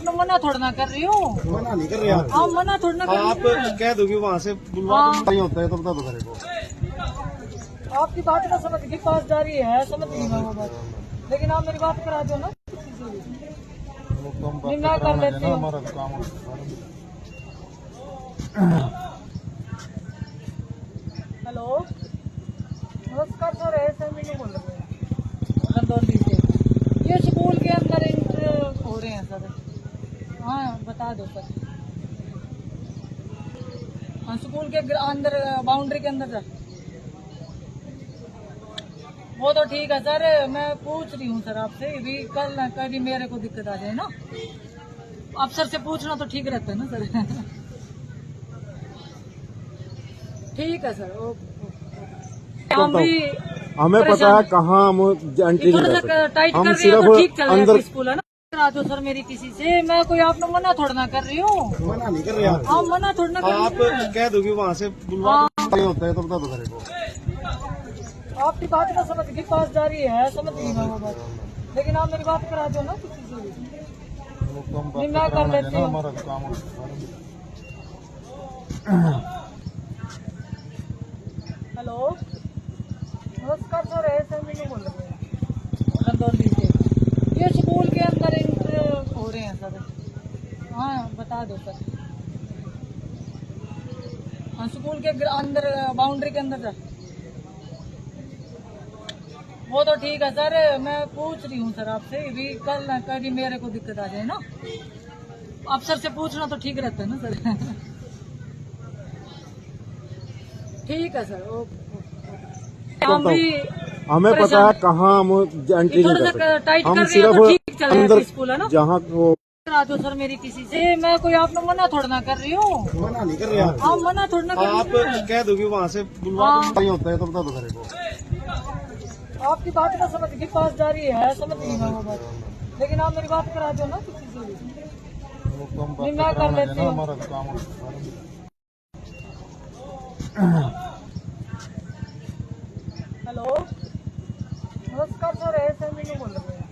आपने मना थोड़ा ना कर रही हूँ। मना नहीं कर रहे आप। हाँ मना थोड़ा ना कर रही आप हूँ। कह दोगे वहाँ से बुलवा हाँ। नहीं होता है तो बता दो मेरे को। आपकी बात ना समझ की पास जा रही है, समझ गई मैं वो बात, लेकिन आप मेरी बात करा दो ना किसी से भी। नहीं मैं कर लेती हूँ। हमारा काम हेलो नमस्कार सर, ऐसे मीनू बोल रहे हैं रंदौली से। ये स्कूल के अंदर इंटर हो रहे हैं सर। हाँ बता दो सर। हाँ स्कूल के अंदर बाउंड्री के अंदर सर। वो तो ठीक है सर, मैं पूछ रही हूँ सर आपसे भी, कल ना कभी मेरे को दिक्कत आ जाए ना, अफसर से पूछना तो ठीक रहता है ना सर। ठीक है सर ओके। हम भी हमें पता है कहाँ हम एंट्री थोड़ा नहीं सा कर सकते। टाइट हम कर रही है तो सिर्फ ठीक चल रहा है अंदर स्कूल है ना। करा दो सर मेरी किसी से, मैं कोई आपने मना थोड़ा ना कर रही हूँ। मना नहीं कर रहे आप। हाँ मना थोड़ा ना कर आप रही हूँ। कह दोगे वहाँ से बुलवा नहीं होता है तो बता दो मेरे को। आपकी बात ना समझ की पास जा रही है, समझ गई मैं वो बात, लेकिन आप मेरी बात करा दो ना किसी से भी। नहीं मैं कर लेती हूँ। हमारा काम हेलो नमस्कार सर, ऐसे मीनू बोल रहे हैं रंदौली से। ये स्कूल के अंदर इंटर हो रहे हैं सर। हाँ बता दो सर। हाँ स्कूल के अंदर बाउंड्री के अंदर सर। वो तो ठीक है सर, मैं पूछ रही हूँ सर आपसे भी, कल ना कभी मेरे को दिक्कत आ जाए ना, अफसर से पूछना तो ठीक रहता है ना सर। ठीक है सर ओके। हम भी हमें पता है कहाँ हम एंट्री नहीं थोड़ा कर सा सकते। टाइट हम कर रही है तो सिर्फ ठीक चल रहा है अंदर स्कूल है ना। जहाँ वो करा दो सर मेरी किसी से, मैं कोई आपने मना थोड़ा ना कर रही हूँ। मना नहीं कर रहे आप। हाँ मना थोड़ा ना कर आप रही हूँ। कह दोगे वहाँ से बुलवा हाँ। नहीं होता है तो बता दो मेरे को। आपकी बात ना समझ की पास जा रही है, समझ गई मैं वो बात, लेकिन आप मेरी बात करा दो ना किसी से भी। नहीं मैं कर लेती हूँ। हमारा काम हेलो नमस्कार सर, ऐसे मीनू बोल रहे हैं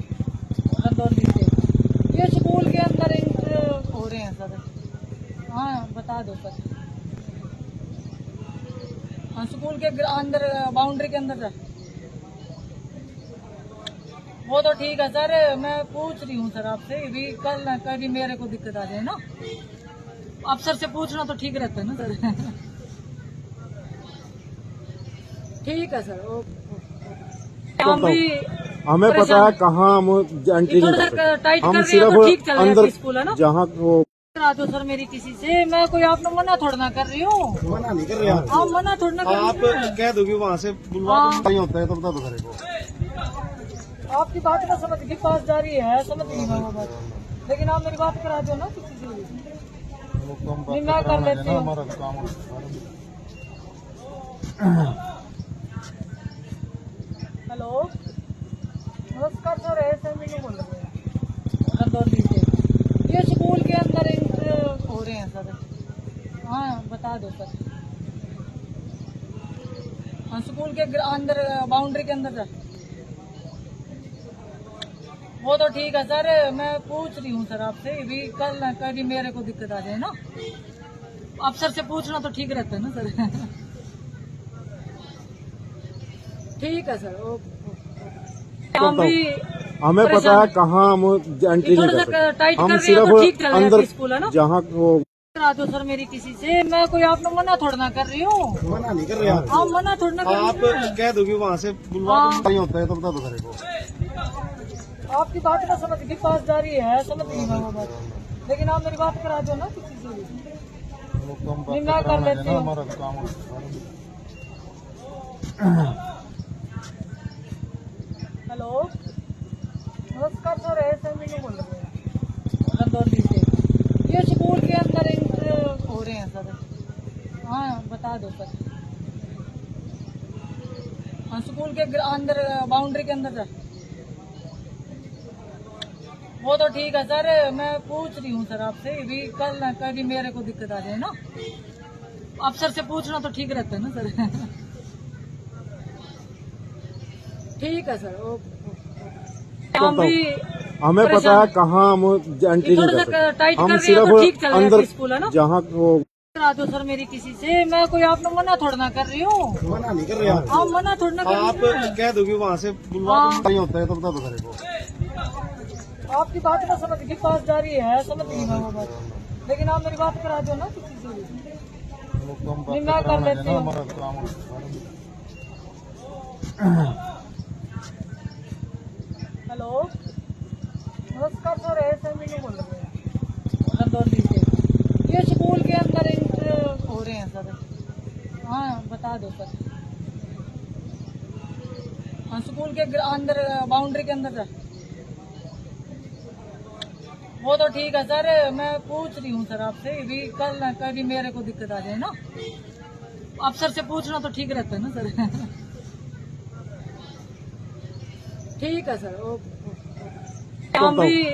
रंदौली से। ये स्कूल के अंदर इंटर हो रहे हैं सर। हाँ बता दो सर। हाँ स्कूल के अंदर बाउंड्री के अंदर सर। वो तो ठीक है सर, मैं पूछ रही हूँ सर आपसे भी, कल ना कभी मेरे को दिक्कत आ जाए ना, अफसर से पूछना तो ठीक रहता है ना सर। ठीक है सर ओके। हम भी हमें पता है कहाँ हम एंट्री नहीं थोड़ा कर सा सकते। टाइट हम कर रही है तो सिर्फ ठीक चल रहा है अंदर स्कूल है ना। जहाँ वो करा दो सर मेरी किसी से, मैं कोई आपने मना थोड़ा ना कर रही हूँ। मना नहीं कर रहे आप। हाँ मना थोड़ा ना कर आप रही हूँ। कह दोगे वहाँ से बुलवा हाँ। नहीं होता है तो बता दो मेरे को। आपकी बात ना समझ की पास जा रही है, समझ गई मैं वो बात, लेकिन आप मेरी बात करा दो ना किसी से भी। नहीं मैं कर लेती हूँ। हमारा काम हेलो नमस्कार सर, ऐसे मीनू बोल रहे हैं रंदौली से। ये स्कूल के अंदर इंटर हो रहे हैं सर। हाँ बता दो सर। हाँ स्कूल के अंदर बाउंड्री के अंदर सर। वो तो ठीक है सर, मैं पूछ रही हूँ सर आपसे भी, कल ना कभी मेरे को दिक्कत आ जाए ना, अफसर से पूछना तो ठीक रहता है ना सर। ठीक है सर ओके। हम भी हमें पता है कहाँ हम एंट्री नहीं थोड़ा कर सा सकते। टाइट हम कर रही है तो ठीक सिर्फ चल रहा है अंदर स्कूल है ना। जहाँ वो करा दो सर मेरी किसी से, मैं कोई आपने मना थोड़ा ना कर रही हूँ। मना नहीं कर रहे आप। हाँ मना थोड़ा ना कर आप रही हूँ। कह दोगे वहाँ से बुलवा हाँ। नहीं होता है तो बता दो मेरे को। आपकी बात ना समझ की पास जा रही है, समझ गई मैं वो बात, लेकिन आप मेरी बात करा दो ना किसी से भी। नहीं मैं कर लेती हूँ। हमारा काम हेलो नमस्कार सर, ऐसे मीनू बोल रहे हैं रंदौली से। ये स्कूल के अंदर इंटर हो रहे हैं सर। हाँ बता दो सर। हाँ स्कूल के अंदर बाउंड्री के अंदर सर। वो तो ठीक है सर, मैं पूछ रही हूँ सर आपसे भी, कल ना कभी मेरे को दिक्कत आ जाए ना, अफसर से पूछना तो ठीक रहता है ना सर। ठीक है सर ओके। हम भी हमें पता है कहाँ हम एंट्री नहीं कर सकते, टाइट हम कर रहे हैं तो ठीक सिर्फ चल रहा है अंदर स्कूल है ना। जहाँ वो करा दो सर मेरी किसी से, मैं कोई आपने मना थोड़ा ना कर रही हूँ। मना नहीं कर रहे आप, हाँ मना थोड़ा ना कर आप रही हूँ। कह दोगे वहाँ से बुलवा हाँ। नहीं होता है तो बता दो मेरे को। आपकी बात ना समझ की पास जा रही है, समझ गई मैं वो बात, लेकिन आप मेरी बात करा दो ना किसी से भी। नहीं मैं कर लेती हूँ। हेलो नमस्कार सर, ऐसे मीनू बोल रहे हैं रंदौली से। ये स्कूल के अंदर इंटर हो रहे हैं सर। हाँ बता दो सर। हाँ स्कूल के अंदर बाउंड्री के अंदर सर। वो तो ठीक है सर, मैं पूछ रही हूँ सर आपसे भी, कल ना कभी मेरे को दिक्कत आ जाए ना, अफसर से पूछना तो ठीक रहता है ना सर। ठीक है सर ओके। हम भी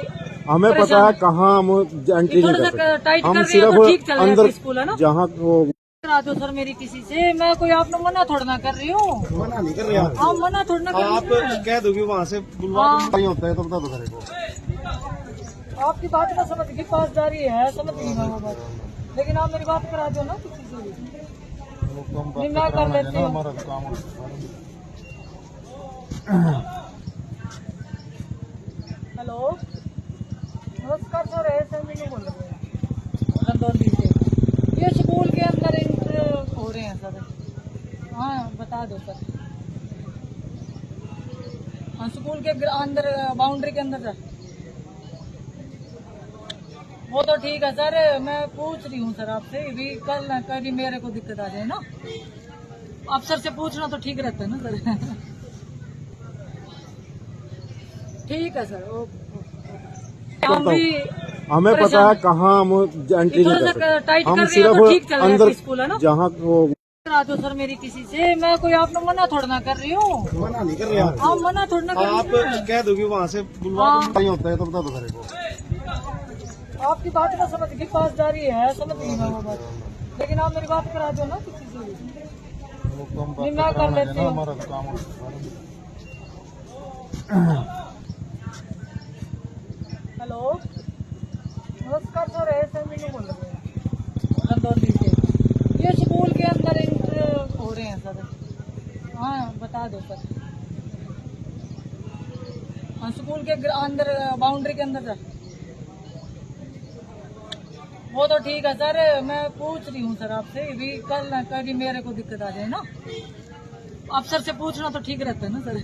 हमें पता है कहाँ हम एंट्री नहीं कर सकते, टाइट कर हम रहे हैं तो ठीक चल सिर्फ रहा है अंदर स्कूल है ना। जहाँ वो करा दो सर मेरी किसी से, मैं कोई आपने मना थोड़ा ना कर रही हूँ। मना नहीं कर रहे आप, हाँ मना थोड़ा ना कर आप रही हूँ। कह दोगे वहाँ से बुलवा हाँ। नहीं होता है तो बता दो मेरे को। आपकी बात ना समझ की पास जा रही है, समझ गई मैं वो बात, लेकिन आप मेरी बात करा दो ना किसी से भी। नहीं मैं कर लेती हूँ। हेलो नमस्कार सर, ऐसे मीनू बोल रहे हैं रंदौली से। ये स्कूल के अंदर इंटर हो रहे हैं सर। हाँ बता दो सर। हाँ स्कूल के अंदर बाउंड्री के अंदर सर। वो तो ठीक है सर, मैं पूछ रही हूँ सर आपसे भी, कल ना कभी मेरे को दिक्कत आ जाए ना, अफसर से पूछना तो ठीक रहता है ना सर। ठीक है सर ओके। हम भी हमें पता है कहाँ हम एंट्री नहीं कर सकते, टाइट हम कर रहे हैं तो ठीक सिर्फ चल रहा है अंदर स्कूल है ना। जहाँ वो करा दो सर मेरी किसी से, मैं कोई आपने मना थोड़ा ना कर रही हूँ। मना नहीं कर रहे आप, हाँ मना थोड़ा ना कर आप रही हूँ। कह दोगे वहाँ से बुलवा हाँ। नहीं होता है तो बता दो मेरे को। आपकी बात ना समझ की पास जा रही है, समझ गई मैं वो बात, लेकिन आप मेरी बात करा दो ना किसी से भी। नहीं मैं कर लेती हूँ। हेलो नमस्कार सर, ऐसे मीनू बोल रहे हैं रंदौली से। ये स्कूल के अंदर इंटर हो रहे हैं सर। हाँ बता दो सर। हाँ स्कूल के अंदर बाउंड्री के अंदर सर। वो तो ठीक है सर, मैं पूछ रही हूँ सर आपसे भी, कल ना कभी मेरे को दिक्कत आ जाए ना, अफसर से पूछना तो ठीक रहता है ना सर।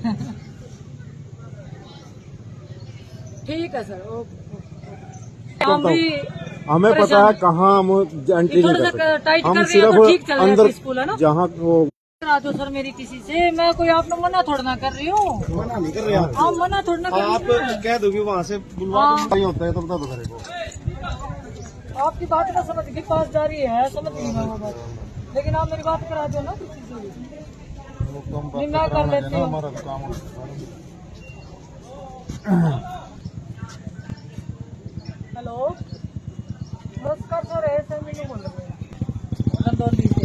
ठीक है सर ओके। हम भी हमें पता है कहाँ हम एंट्री नहीं कर सकते, टाइट कर हम रहे हैं तो ठीक सिर्फ चल रहा है अंदर स्कूल है ना। जहाँ वो करा दो सर मेरी किसी से, मैं कोई आपने मना थोड़ा ना कर रही हूँ। मना नहीं कर रहे आप, हाँ मना थोड़ा ना कर आप रही हूँ। कह दोगे वहाँ से बुलवा हाँ। नहीं होता है तो बता दो मेरे को। आपकी बात ना समझ की पास जा रही है, समझ गई मैं वो बात, लेकिन आप मेरी बात करा दो ना किसी से भी। नहीं मैं कर लेती हूँ। हेलो नमस्कार सर, ऐसे मीनू बोल रहे हैं रंदौली से। ये स्कूल के अंदर इंटर हो रहे हैं सर। हाँ बता दो सर। हाँ स्कूल के अंदर बाउंड्री के अंदर सर। वो तो ठीक है सर, मैं पूछ रही हूँ सर आपसे भी, कल ना कभी मेरे को दिक्कत आ जाए ना, अफसर से पूछना तो ठीक रहता है ना सर। ठीक है सर ओके। हम भी हमें पता है कहाँ हम एंट्री नहीं कर सकते, हम सिर्फ अंदर जहाँ वो करा दो सर मेरी किसी से, मैं कोई आपने मना थोड़ा ना कर रही हूँ। हाँ मना थोड़ा ना कर रही हूँ। वो आपकी बात ना समझ की पास जा रही है, समझ गई मैं वो बात, लेकिन आप मेरी बात करा दो ना किसी से भी। नहीं मैं कर लेती हूँ। हेलो नमस्कार सर, ऐसे मीनू बोल रहे हैं रंदौली से।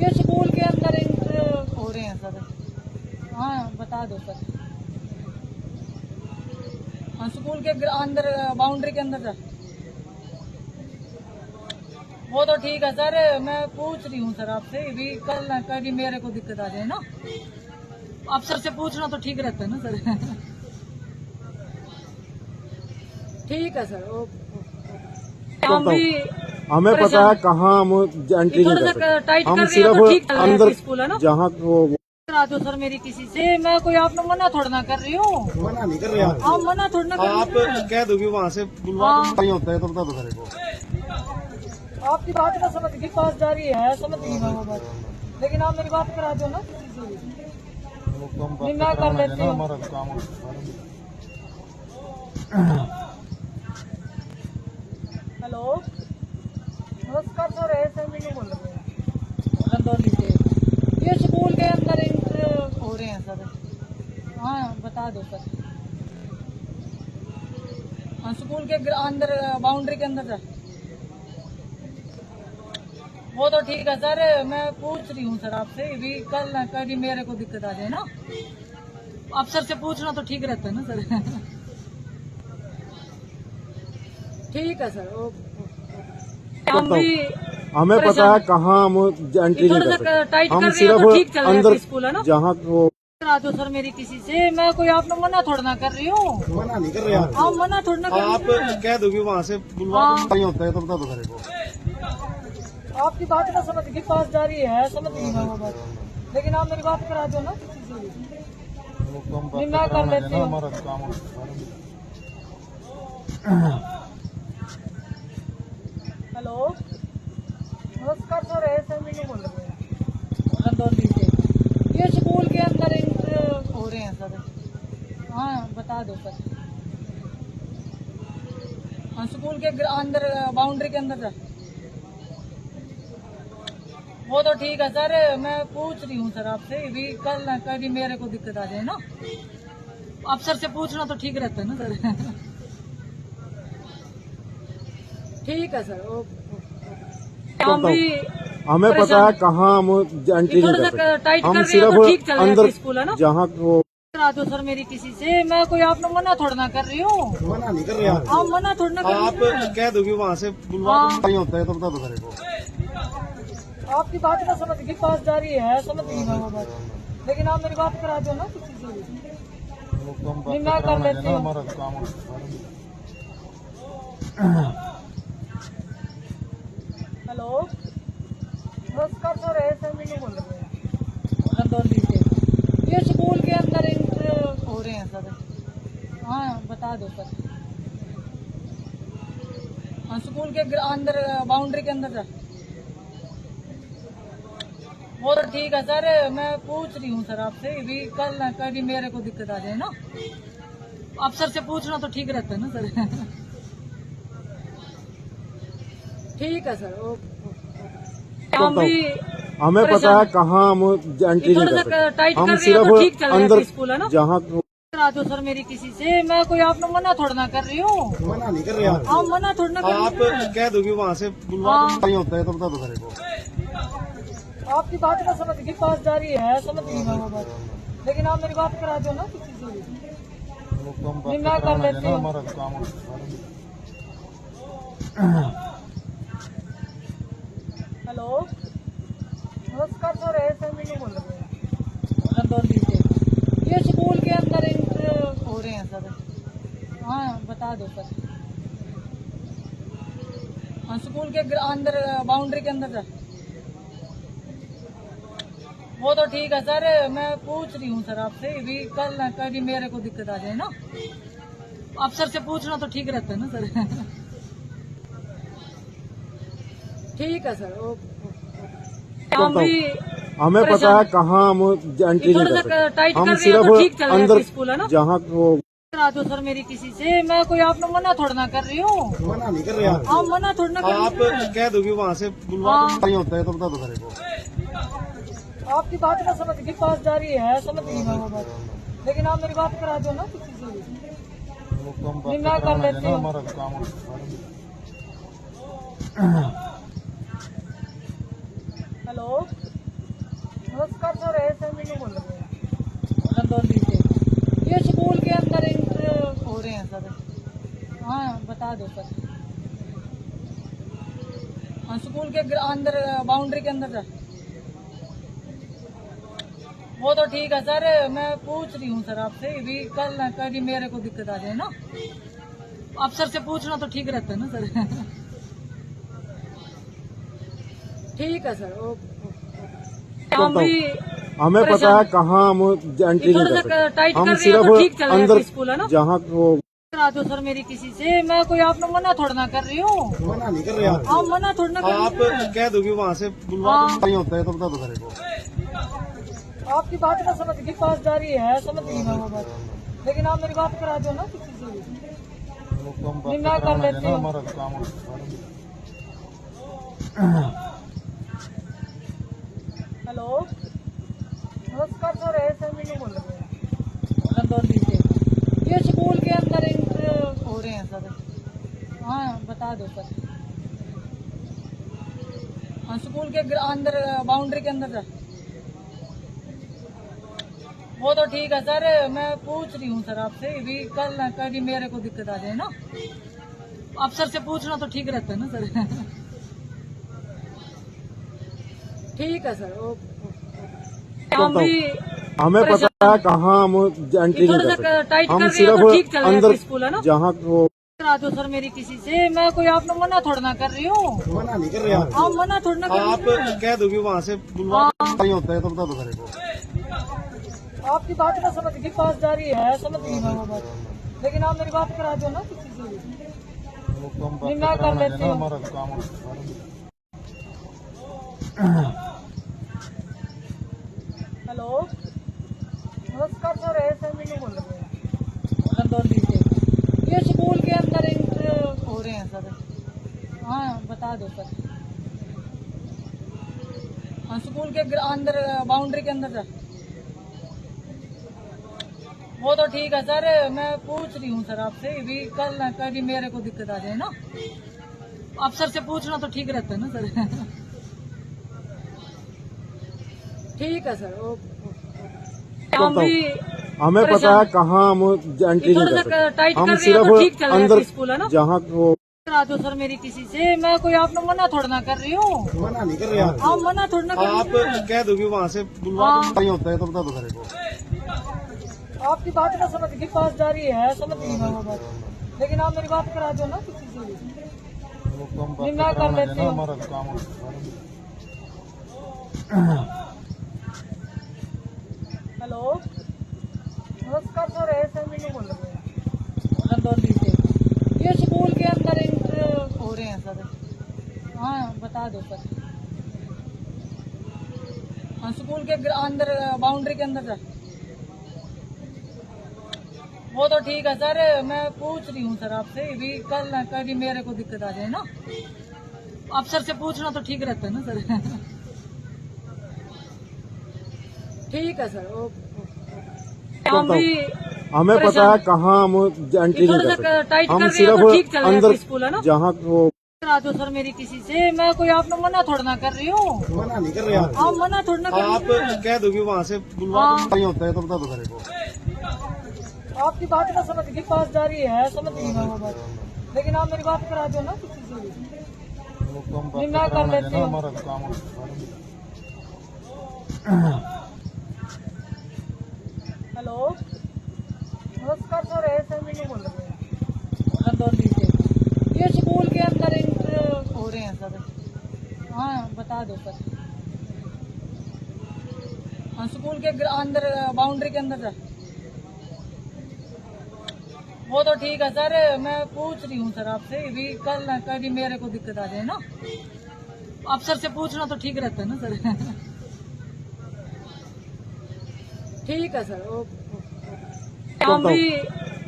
ये स्कूल के अंदर इंटर हो रहे हैं सर। हाँ बता दो सर। हाँ स्कूल के अंदर बाउंड्री के अंदर सर। वो तो ठीक है सर, मैं पूछ रही हूँ सर आपसे भी, कल ना कभी मेरे को दिक्कत आ जाए ना, अफसर से पूछना तो ठीक रहता है ना सर। ठीक है सर ओके। हम भी हमें पता है कहाँ हम एंट्री नहीं कर सकते, टाइट कर हम रहे हैं तो ठीक चल सिर्फ रहा है अंदर स्कूल है ना। जहाँ वो करा दो सर मेरी किसी से, मैं कोई आपने मना थोड़ा ना कर रही हूँ। मना नहीं कर रहे आप, हाँ मना थोड़ा ना कर आप रही हूँ। कह दोगे वहाँ से बुलवा हाँ। नहीं होता है तो बता दो मेरे को। आपकी बात ना समझ की पास जा रही है, समझ गई मैं वो बात, लेकिन आप मेरी बात करा दो ना किसी से भी। नहीं मैं कर लेती हूँ। हेलो नमस्कार सर, ऐसे मीनू बोल रहे हैं रंदौली से। ये स्कूल के अंदर इंटर हो रहे हैं सर। हाँ बता दो सर। हाँ स्कूल के अंदर बाउंड्री के अंदर सर। वो तो ठीक है सर, मैं पूछ रही हूँ सर आपसे भी, कल ना कभी मेरे को दिक्कत आ जाए ना, अफसर से पूछना तो ठीक रहता है ना सर। ठीक है सर, हम भी हमें पता है कहाँ हम एंट्री नहीं कर सकते। टाइट कर हम रहे हैं तो ठीक चल सिर्फ रहा है अंदर स्कूल है ना। जहाँ वो करा दो सर मेरी किसी से, मैं कोई आपने मना थोड़ा ना कर रही हूँ। मना नहीं कर रहे आप। हाँ मना थोड़ा ना कर आप रही हूँ। कह दोगे वहाँ से बुलवा नहीं होता है तो बता दो मेरे को। आपकी बात ना समझ के पास जा रही है, समझ गई मैं वो बात, लेकिन आप मेरी बात करा दो ना किसी से भी। नहीं मैं कर लेती हूँ। हेलो नमस्कार सर, ऐसे मीनू बोल रहे हैं रंदौली से। ये स्कूल के अंदर एंटर हो रहे हैं सर। हाँ बता दो सर। हाँ स्कूल के अंदर बाउंड्री के अंदर सर। वो तो ठीक है सर, मैं पूछ रही हूँ सर आपसे भी, कल ना कभी मेरे को दिक्कत आ जाए ना, अफसर से पूछना तो ठीक रहता है ना सर। ठीक है सर, हम भी हमें पता है कहाँ हम एंट्री नहीं कर सकते। टाइट हम कर रहे हैं तो ठीक सिर्फ चल रहा है अंदर स्कूल है ना। जहाँ वो करा दो सर मेरी किसी से, मैं कोई आपने मना थोड़ा ना कर रही हूँ। मना नहीं कर रहे आप। हाँ मना थोड़ा ना कर आप रही हूँ। कह दोगे वहाँ से बुलवा नहीं होता है तो बता दो मेरे को। आपकी बात ना समझ के पास जा रही है, समझ गई मैं वो बात, लेकिन आप मेरी बात करा दो ना किसी से भी। नहीं मैं कर लेती हूँ। हेलो नमस्कार सर, ऐसे मीनू बोल रहे हैं रंदौली से। ये स्कूल के अंदर एंटर हो रहे हैं सर। हाँ बता दो सर। हाँ स्कूल के अंदर बाउंड्री के अंदर सर। वो तो ठीक है सर, मैं पूछ रही हूँ सर आपसे भी, कल ना कभी मेरे को दिक्कत आ जाए ना, अफसर से पूछना तो ठीक रहता है ना सर। ठीक है सर, हम भी हमें पता है कहाँ हम एंट्री नहीं कर सकते। टाइट हम कर रहे हैं तो ठीक सिर्फ चल रहा है अंदर स्कूल है ना। जहाँ करा दो सर मेरी किसी से, मैं कोई आपने मना थोड़ा ना कर रही हूँ। मना नहीं कर रहे आप। हाँ मना थोड़ा ना कर आप रही हूँ। कह दोगे वहाँ से बुलवा नहीं होता है तो बता दो मेरे को। आपकी बात ना समझ के पास जा रही है, समझ गई मैं वो बात, लेकिन आप मेरी बात करा दो ना किसी से भी। नहीं मैं कर लेती हूँ। हेलो नमस्कार सर, ऐसे मीनू बोल रहे हैं रंदौली से। ये स्कूल के अंदर एंटर हो रहे हैं सर। हाँ बता दो सर। हाँ स्कूल के अंदर बाउंड्री के अंदर सर। वो तो ठीक है सर, मैं पूछ रही हूँ सर आपसे भी, कल ना कभी मेरे को दिक्कत आ जाए ना, अफसर से पूछना तो ठीक रहता है ना सर। ठीक है सर, हम भी हमें पता है कहाँ हम एंट्री नहीं कर सकते। टाइट हम कर रहे हैं तो ठीक सिर्फ चल रहा है अंदर स्कूल है ना। जहाँ वो करा दो सर मेरी किसी से, मैं कोई आपने मना थोड़ा ना कर रही हूँ। मना नहीं कर रहे आप। हाँ मना थोड़ा ना कर आप रही हूँ। कह दोगे वहाँ से बुलवा नहीं होता है तो बता दो मेरे को। आपकी बात ना समझ के पास जा रही है, समझ गई मैं वो बात, लेकिन आप मेरी बात करा दो ना किसी से भी। नहीं मैं कर लेती हूँ। हेलो नमस्कार सर, ऐसे मीनू बोल रहे हैं रंदौली से। ये स्कूल के अंदर एंटर हो रहे हैं सर। हाँ बता दो सर। हाँ स्कूल के अंदर बाउंड्री के अंदर सर। वो तो ठीक है सर, मैं पूछ रही हूँ सर आपसे भी, कल ना कभी मेरे को दिक्कत आ जाए ना, अफसर से पूछना तो ठीक रहता है ना सर। ठीक है सर, हम भी हमें पता है कहाँ हम एंट्री नहीं कर सकते। टाइट हम कर रहे हैं तो ठीक चल सिर्फ रहा है अंदर स्कूल है ना। जहाँ वो करा दो सर मेरी किसी से, मैं कोई आपने मना थोड़ा ना कर रही हूँ। मना नहीं कर रहे आप। हाँ मना थोड़ा ना कर आप रही हूँ। कह दोगे वहाँ से बुलवा नहीं होता है तो बता दो मेरे को। आपकी बात ना समझ के पास जा रही है, समझ गई मैं वो बात, लेकिन आप मेरी बात करा दो ना किसी से भी। नहीं मैं कर लेती हूँ। हेलो नमस्कार सर, ऐसे मीनू बोल रहे हैं रंदौली से। ये स्कूल के अंदर एंटर हो रहे हैं सर। हाँ बता दो सर। हाँ स्कूल के अंदर बाउंड्री के अंदर सर। वो तो ठीक है सर, मैं पूछ रही हूँ सर आपसे भी, कल ना कभी मेरे को दिक्कत आ जाए ना, अफसर से पूछना तो ठीक रहता है ना सर। ठीक है सर, ओके। हम भी हमें पता है कहाँ हम एंट्री नहीं थोड़ा कर सा सकते। टाइट हम कर रही हो तो ठीक सिर्फ चल रहा है अंदर स्कूल है ना। जहाँ वो करा दो सर मेरी किसी से, मैं कोई आपने मना थोड़ा ना कर रही हूँ। मना नहीं कर रहे आप। हाँ मना थोड़ा ना कर रही आप हूँ। कह दोगे वहाँ से बुलवा नहीं होता है तो बता दो मेरे को। आपकी बात ना समझ के पास जा रही है, समझ गई मैं वो बात, लेकिन आप मेरी बात करा दो ना किसी से भी। नहीं मैं कर लेती हूँ। हमारा काम हेलो नमस्कार सर, ऐसे मैंने बोल रहे हैं रंदौली से। ये स्कूल के अंदर इंटर हो रहे हैं सर। हाँ बता दो सर। हाँ स्कूल के अंदर बाउंड्री के अंदर सर। वो तो ठीक है सर, मैं पूछ रही हूँ सर आपसे भी, कल ना कभी मेरे को दिक्कत आ जाए ना। अफसर से पूछना तो ठीक रहता है ना सर। ठीक है सर, ओके। हम भी हमें पता है कहाँ हम एंट्री नहीं थोड़ा कर सा सकते। टाइट हम कर रही हो तो ठीक सिर्फ चल रहा है अंदर स्कूल है ना। जहाँ वो करा दो सर मेरी किसी से, मैं कोई आपने मना थोड़ा ना कर रही हूँ। मना नहीं कर रहे आप। हाँ मना थोड़ा ना कर रही आप हूँ। कह दोगे वहाँ से बुलवा नहीं होता है तो बता दो मेरे को। आपकी बात ना समझ के पास जा रही है, समझ गई मैं वो बात, लेकिन आप मेरी बात करा दो ना किसी से भी। नहीं मैं कर लेती हूँ। हमारा काम हेलो नमस्कार सर, ऐसे मैंने बोल रहे हैं रंदौली से। ये स्कूल के अंदर इंटर हो रहे हैं सर। हाँ बता दो सर। हाँ स्कूल के अंदर बाउंड्री के अंदर सर। वो तो ठीक है सर, मैं पूछ रही हूँ सर आपसे भी, कल ना कभी मेरे को दिक्कत आ जाए ना। अफसर से पूछना तो ठीक रहता है ना सर। ठीक है सर, ओके। हम भी हमें पता है कहाँ हम एंट्री नहीं थोड़ा कर सा सकते। टाइट हम कर रही हो तो ठीक सिर्फ चल रहा है अंदर स्कूल है ना। जहाँ वो करा दो सर मेरी किसी से, मैं कोई आपने मना थोड़ा ना कर रही हूँ। मना नहीं कर रहे आप। हाँ मना थोड़ा ना कर रही आप हूँ। कह दोगे वहाँ से बुलवा नहीं होता है तो बता दो मेरे को। आपकी बात ना समझ के पास जा रही है, समझ गई मैं वो बात, लेकिन आप मेरी बात करा दो ना किसी से भी। नहीं मैं कर लेती हूँ। हमारा काम हेलो नमस्कार सर, ऐसे मैंने बोल रहे हैं रंदौली से। ये स्कूल के अंदर इंटर हो रहे हैं सर। हाँ बता दो सर। हाँ स्कूल के अंदर बाउंड्री के अंदर सर। वो तो ठीक है सर, मैं पूछ रही हूँ सर आपसे भी, कल ना कभी मेरे को दिक्कत आ जाए ना। अफसर से पूछना तो ठीक रहता है ना सर। ठीक है सर, ओके। हम भी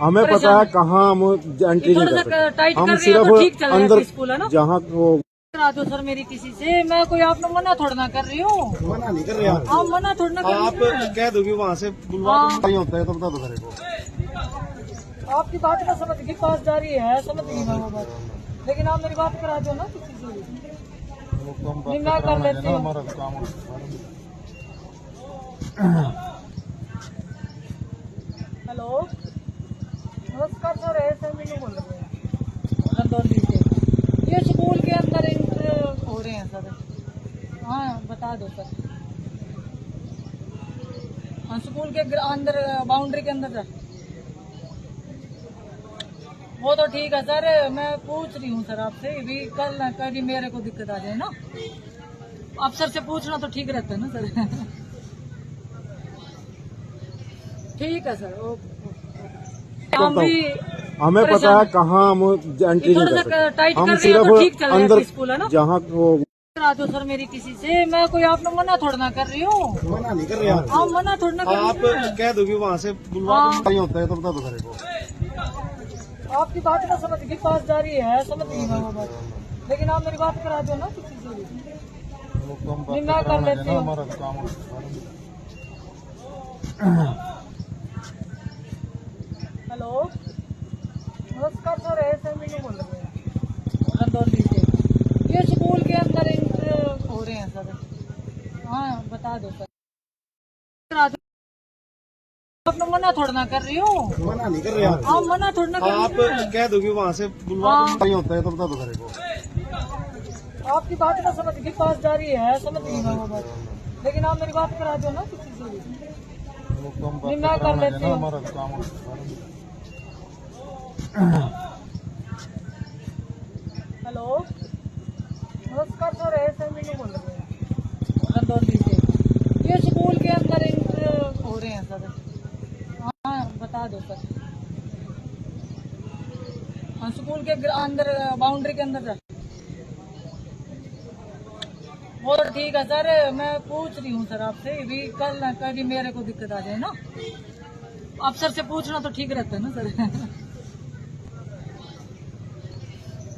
हमें पता है कहाँ हम एंट्री नहीं थोड़ा कर सा सकते। टाइट हम कर रही हो तो ठीक सिर्फ चल रहा है अंदर स्कूल है ना। जहाँ वो करा दो सर मेरी किसी से, मैं कोई आपने मना थोड़ा ना कर रही हूँ। मना नहीं कर रहे आप। हाँ मना थोड़ा ना कर रही आप हूँ। कह दोगे वहाँ से बुलवा नहीं होता है तो बता दो मेरे को। आपकी बात ना समझ के पास जा रही है, समझ गई मैं वो बात, लेकिन आप मेरी बात करा दो ना किसी से भी। नहीं मैं कर लेती हूँ। हमारा काम हेलो नमस्कार सर, ऐसे मैंने बोल रहे हैं रंदौली से। ये स्कूल के अंदर इंटर हो रहे हैं सर। हाँ बता दो सर। हाँ स्कूल के अंदर बाउंड्री के अंदर सर। वो तो ठीक है सर, मैं पूछ रही हूँ सर आपसे भी, कल ना कभी मेरे को दिक्कत आ जाए ना। अफसर से पूछना तो ठीक रहता है ना सर। ठीक है सर, ओके। हम भी हमें पता है कहाँ हम एंट्री नहीं थोड़ा कर सा सकते। टाइट हम कर रही हो तो ठीक सिर्फ चल रहा है अंदर स्कूल है ना। जहाँ वो करा दो सर मेरी किसी से, मैं कोई आपने मना थोड़ा ना कर रही हूँ। मना नहीं कर रहे आप। हाँ मना थोड़ा ना कर आप रही हूँ। कह दोगे वहाँ से बुलवा नहीं होता है तो बता दो मेरे को। आपकी बात ना समझ के पास जा रही है, समझ गई मैं वो बात, लेकिन आप मेरी बात करा दो ना किसी से भी। नहीं मैं कर लेती हूँ। हमारा काम हेलो नमस्कार सर, ऐसे मैंने बोल रहे हैं रंदौली से। ये स्कूल के अंदर इंटर हो रहे हैं सर। हाँ बता दो सर। करा दो आपने मना थोड़ा ना कर रही हो। मना नहीं कर रहे आप। हाँ मना थोड़ा ना कर आप रही हूँ। कह दोगे वहाँ से बुलवा हाँ। नहीं होता है तो बता दो मेरे को। आपकी बात ना समझ के पास जा रही है, समझ गई मैं वो बात, लेकिन आप मेरी बात करा दो ना किसी से भी। नहीं मैं कर लेती हूँ। हमारा काम हेलो नमस्कार सर, ऐसे मीनू बोल रहे हैं रंदौली से। ये स्कूल के अंदर इंटर हो रहे हैं सर। हाँ बता दो सर। हाँ स्कूल के अंदर बाउंड्री के अंदर सर। वो तो ठीक है सर, मैं पूछ रही हूँ सर आपसे भी, कल ना कभी मेरे को दिक्कत आ जाए ना, अफसर से पूछना तो ठीक रहता है ना सर।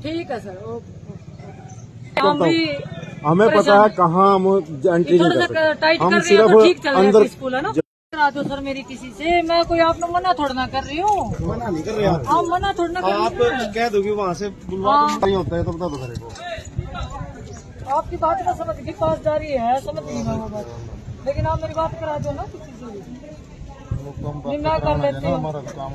ठीक है सर ओके। हम भी हमें पता है कहाँ हम एंट्री थोड़ा नहीं सा कर सकते। टाइट हम कर रही हो सिर्फ तो ठीक चल रहा है अंदर स्कूल है ना। करा दो सर मेरी किसी से, मैं कोई आपने मना थोड़ा ना कर रही हूँ। मना नहीं कर रहे आप। हाँ मना थोड़ा ना कर आप रही हूँ। कह दोगे वहाँ से बुलवा हाँ। नहीं होता है तो बता दो मेरे को। आपकी बात ना समझ के पास जा रही है, समझ गई मैं वो बात, लेकिन आप मेरी बात करा दो ना किसी से भी। नहीं मैं कर लेती हूँ। हमारा काम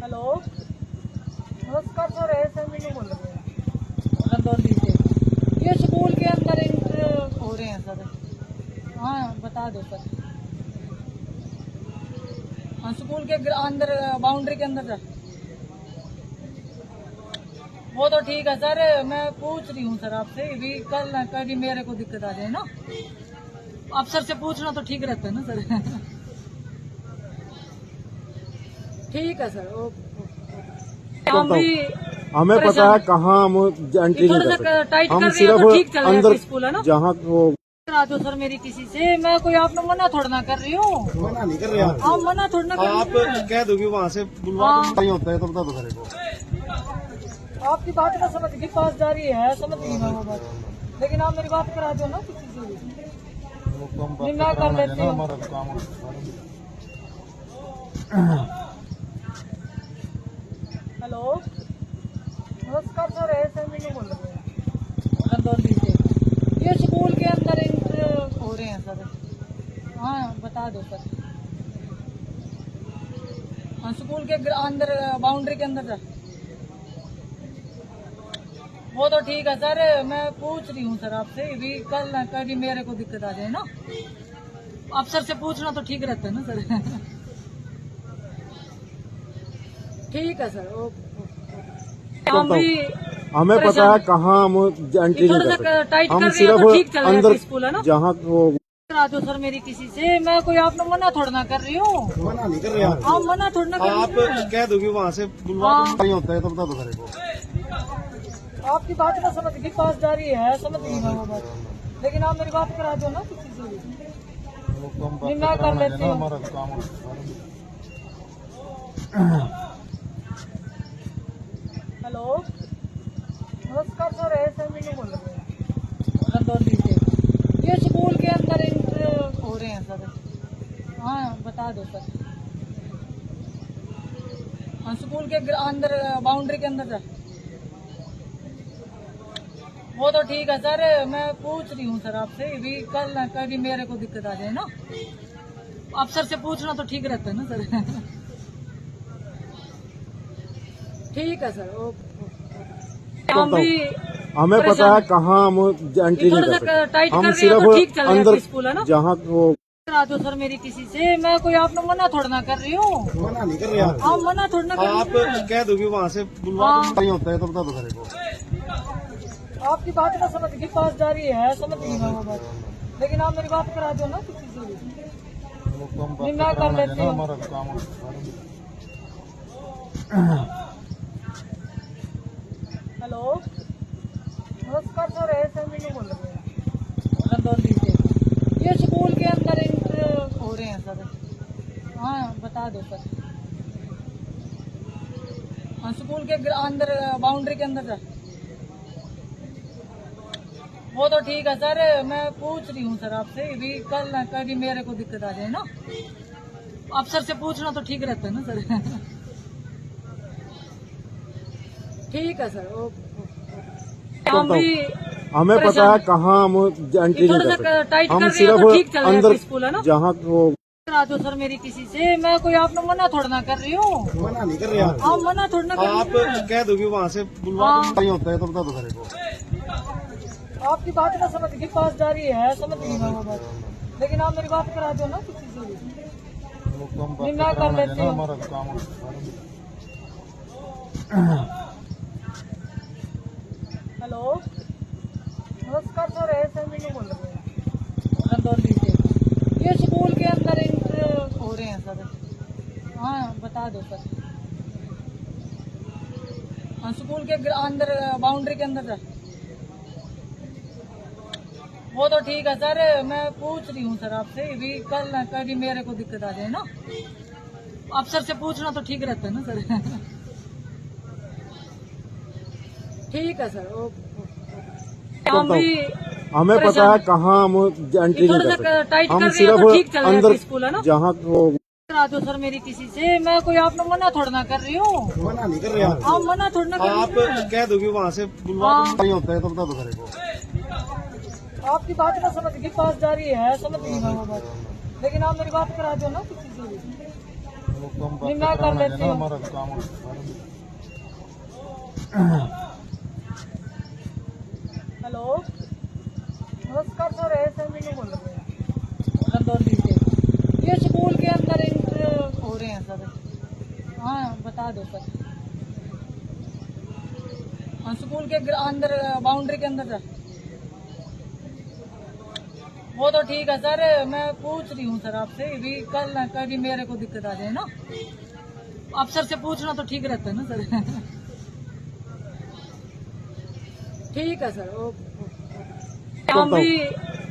हेलो नमस्कार सर, ऐसे मीनू बोल रहे हैं रंदौली से। ये स्कूल के अंदर इंटर हो रहे हैं सर। हाँ बता दो सर। हाँ स्कूल के अंदर बाउंड्री के अंदर सर। वो तो ठीक है सर, मैं पूछ रही हूँ सर आपसे भी, कल ना कभी मेरे को दिक्कत आ जाए ना, अफसर से पूछना तो ठीक रहता है ना सर। ठीक है सर ओके। हम भी हमें पता है कहाँ हम एंट्री नहीं थोड़ा कर सा सकते। टाइट कर हम रही हो तो ठीक चल सिर्फ रहा है अंदर स्कूल है ना। जहाँ वो करा दो सर मेरी किसी से, मैं कोई आपने मना थोड़ा ना कर रही हूँ। मना नहीं कर रहे आप। हाँ मना थोड़ा ना कर आप रही हूँ। कह दोगे वहाँ से बुलवा हाँ। नहीं होता है तो बता दो मेरे को। आपकी बात ना समझ के पास जा रही है, समझ गई मैं वो बात, लेकिन आप मेरी बात करा दो ना किसी से भी। नहीं मैं कर लेती हूँ। हमारा काम हेलो नमस्कार सर, ऐसे मीनू बोल रहे हैं रंदौली से। ये स्कूल के अंदर इंटर हो रहे हैं सर। हाँ बता दो सर। हाँ स्कूल के अंदर बाउंड्री के अंदर सर। वो तो ठीक है सर, मैं पूछ रही हूँ सर आपसे भी, कल ना कभी मेरे को दिक्कत आ जाए ना, अफसर से पूछना तो ठीक रहता है ना सर। ठीक है सर ओके। हम भी हमें पता है कहाँ हम एंट्री नहीं थोड़ा कर सा सकते। टाइट हम कर रही हो तो ठीक चल सिर्फ रहा है अंदर स्कूल है ना। जहाँ वो करा दो सर मेरी किसी से, मैं कोई आपने मना थोड़ा ना कर रही हूँ। मना नहीं कर रहे आप। हाँ मना थोड़ा ना कर आप रही हूँ। कह दोगे वहाँ से बुलवा हाँ। नहीं होता है तो बता दो मेरे को। आपकी बात ना समझ के पास जा रही है, समझ गई मैं वो बात, लेकिन आप मेरी बात करा दो ना किसी से भी। नहीं मैं कर लेती हूँ। हमारा काम हेलो नमस्कार सर, ऐसे मीनू बोल रहे हैं रंदौली से। ये स्कूल के अंदर इंटर हो रहे हैं सर। हाँ बता दो सर। हाँ स्कूल के अंदर बाउंड्री के अंदर सर। वो तो ठीक है सर, मैं पूछ रही हूँ सर आपसे भी, कल ना कभी मेरे को दिक्कत आ जाए ना, अफसर से पूछना तो ठीक रहता है ना सर। ठीक है सर ओके। हम भी हमें पता है कहाँ हम एंट्री नहीं थोड़ा कर सा सकते। टाइट हम कर रही हो तो ठीक सिर्फ चल रहा है अंदर स्कूल है ना। जहाँ वो करा दो सर मेरी किसी से, मैं कोई आपने मना थोड़ा ना कर रही हूँ। मना नहीं कर रहे आप। हाँ मना थोड़ा ना कर आप रही हूँ। कह दोगे वहाँ से बुलवा हाँ। नहीं होता है तो बता दो मेरे को। आपकी बात ना समझ के पास जा रही है, समझ गई मैं वो बात, लेकिन आप मेरी बात करा दो ना किसी से भी। नहीं मैं कर लेती हूँ। हमारा काम हेलो नमस्कार सर, ऐसे मीनू बोल रहे हैं रंदौली से। ये स्कूल के अंदर इंटर हो रहे हैं सर। हाँ बता दो सर। हाँ स्कूल के अंदर बाउंड्री के अंदर सर। वो तो ठीक है सर, मैं पूछ रही हूँ सर आपसे भी, कल ना कभी मेरे को दिक्कत आ जाए ना, अफसर से पूछना तो ठीक रहता है ना सर। ठीक है सर ओके। हम भी हमें पता है कहाँ हम एंट्री नहीं कर सकते। टाइट हम कर रहे हैं तो ठीक सिर्फ चल रहा है अंदर स्कूल है ना। जहाँ वो करा दो सर मेरी किसी से, मैं कोई आपने मना थोड़ा ना कर रही हूँ। मना नहीं कर रहे आप। हाँ मना थोड़ा ना कर रही आप हूँ। कह दोगे वहाँ से बुलवा हाँ। नहीं होता है तो बता दो मेरे को। आपकी बात ना समझ की पास जा रही है, समझ नहीं मैं वो बात, लेकिन आप मेरी बात करा दो ना किसी से भी। नहीं मैं कर लेती हूँ। हमारा काम हेलो नमस्कार सर, ऐसे मीनू बोल रहे हैं रंदौली से। ये स्कूल के अंदर इंटर हो रहे हैं सर। हाँ बता दो सर। हाँ स्कूल के अंदर बाउंड्री के अंदर वो तो ठीक है सर, मैं पूछ रही हूँ सर आपसे भी, कल ना कभी मेरे को दिक्कत आ जाए ना, अफसर से पूछना तो ठीक रहता है ना सर। ठीक है सर ओके। हम भी हमें पता है कहाँ हम एंट्री नहीं कर सकते। टाइट कर हम रहे हैं तो ठीक चल सिर्फ रहा है अंदर स्कूल है ना। जहाँ वो करा दो सर मेरी किसी से, मैं कोई आपने मना थोड़ा ना कर रही हूँ। मना नहीं कर रहे आप। हाँ मना थोड़ा ना कर रही आप हूँ। कह दोगे वहाँ से बुलवा हाँ। नहीं होता है तो बता दो मेरे को। आपकी बात ना समझ की पास जा रही है, समझ नहीं मैं वो बात, लेकिन आप मेरी बात करा दो ना किसी से भी। नहीं मैं कर लेती हूँ। हमारा काम हेलो नमस्कार सर, ऐसे मीनू बोल रहे हैं रंदौली से। ये स्कूल के अंदर इंटर हो रहे हैं सर। हाँ बता दो सर। हाँ स्कूल के अंदर बाउंड्री के अंदर वो तो ठीक है सर, मैं पूछ रही हूँ सर आपसे भी, कल ना कभी मेरे को दिक्कत आ जाए ना, अफसर से पूछना तो ठीक रहता है ना सर। ठीक है सर ओके। हम भी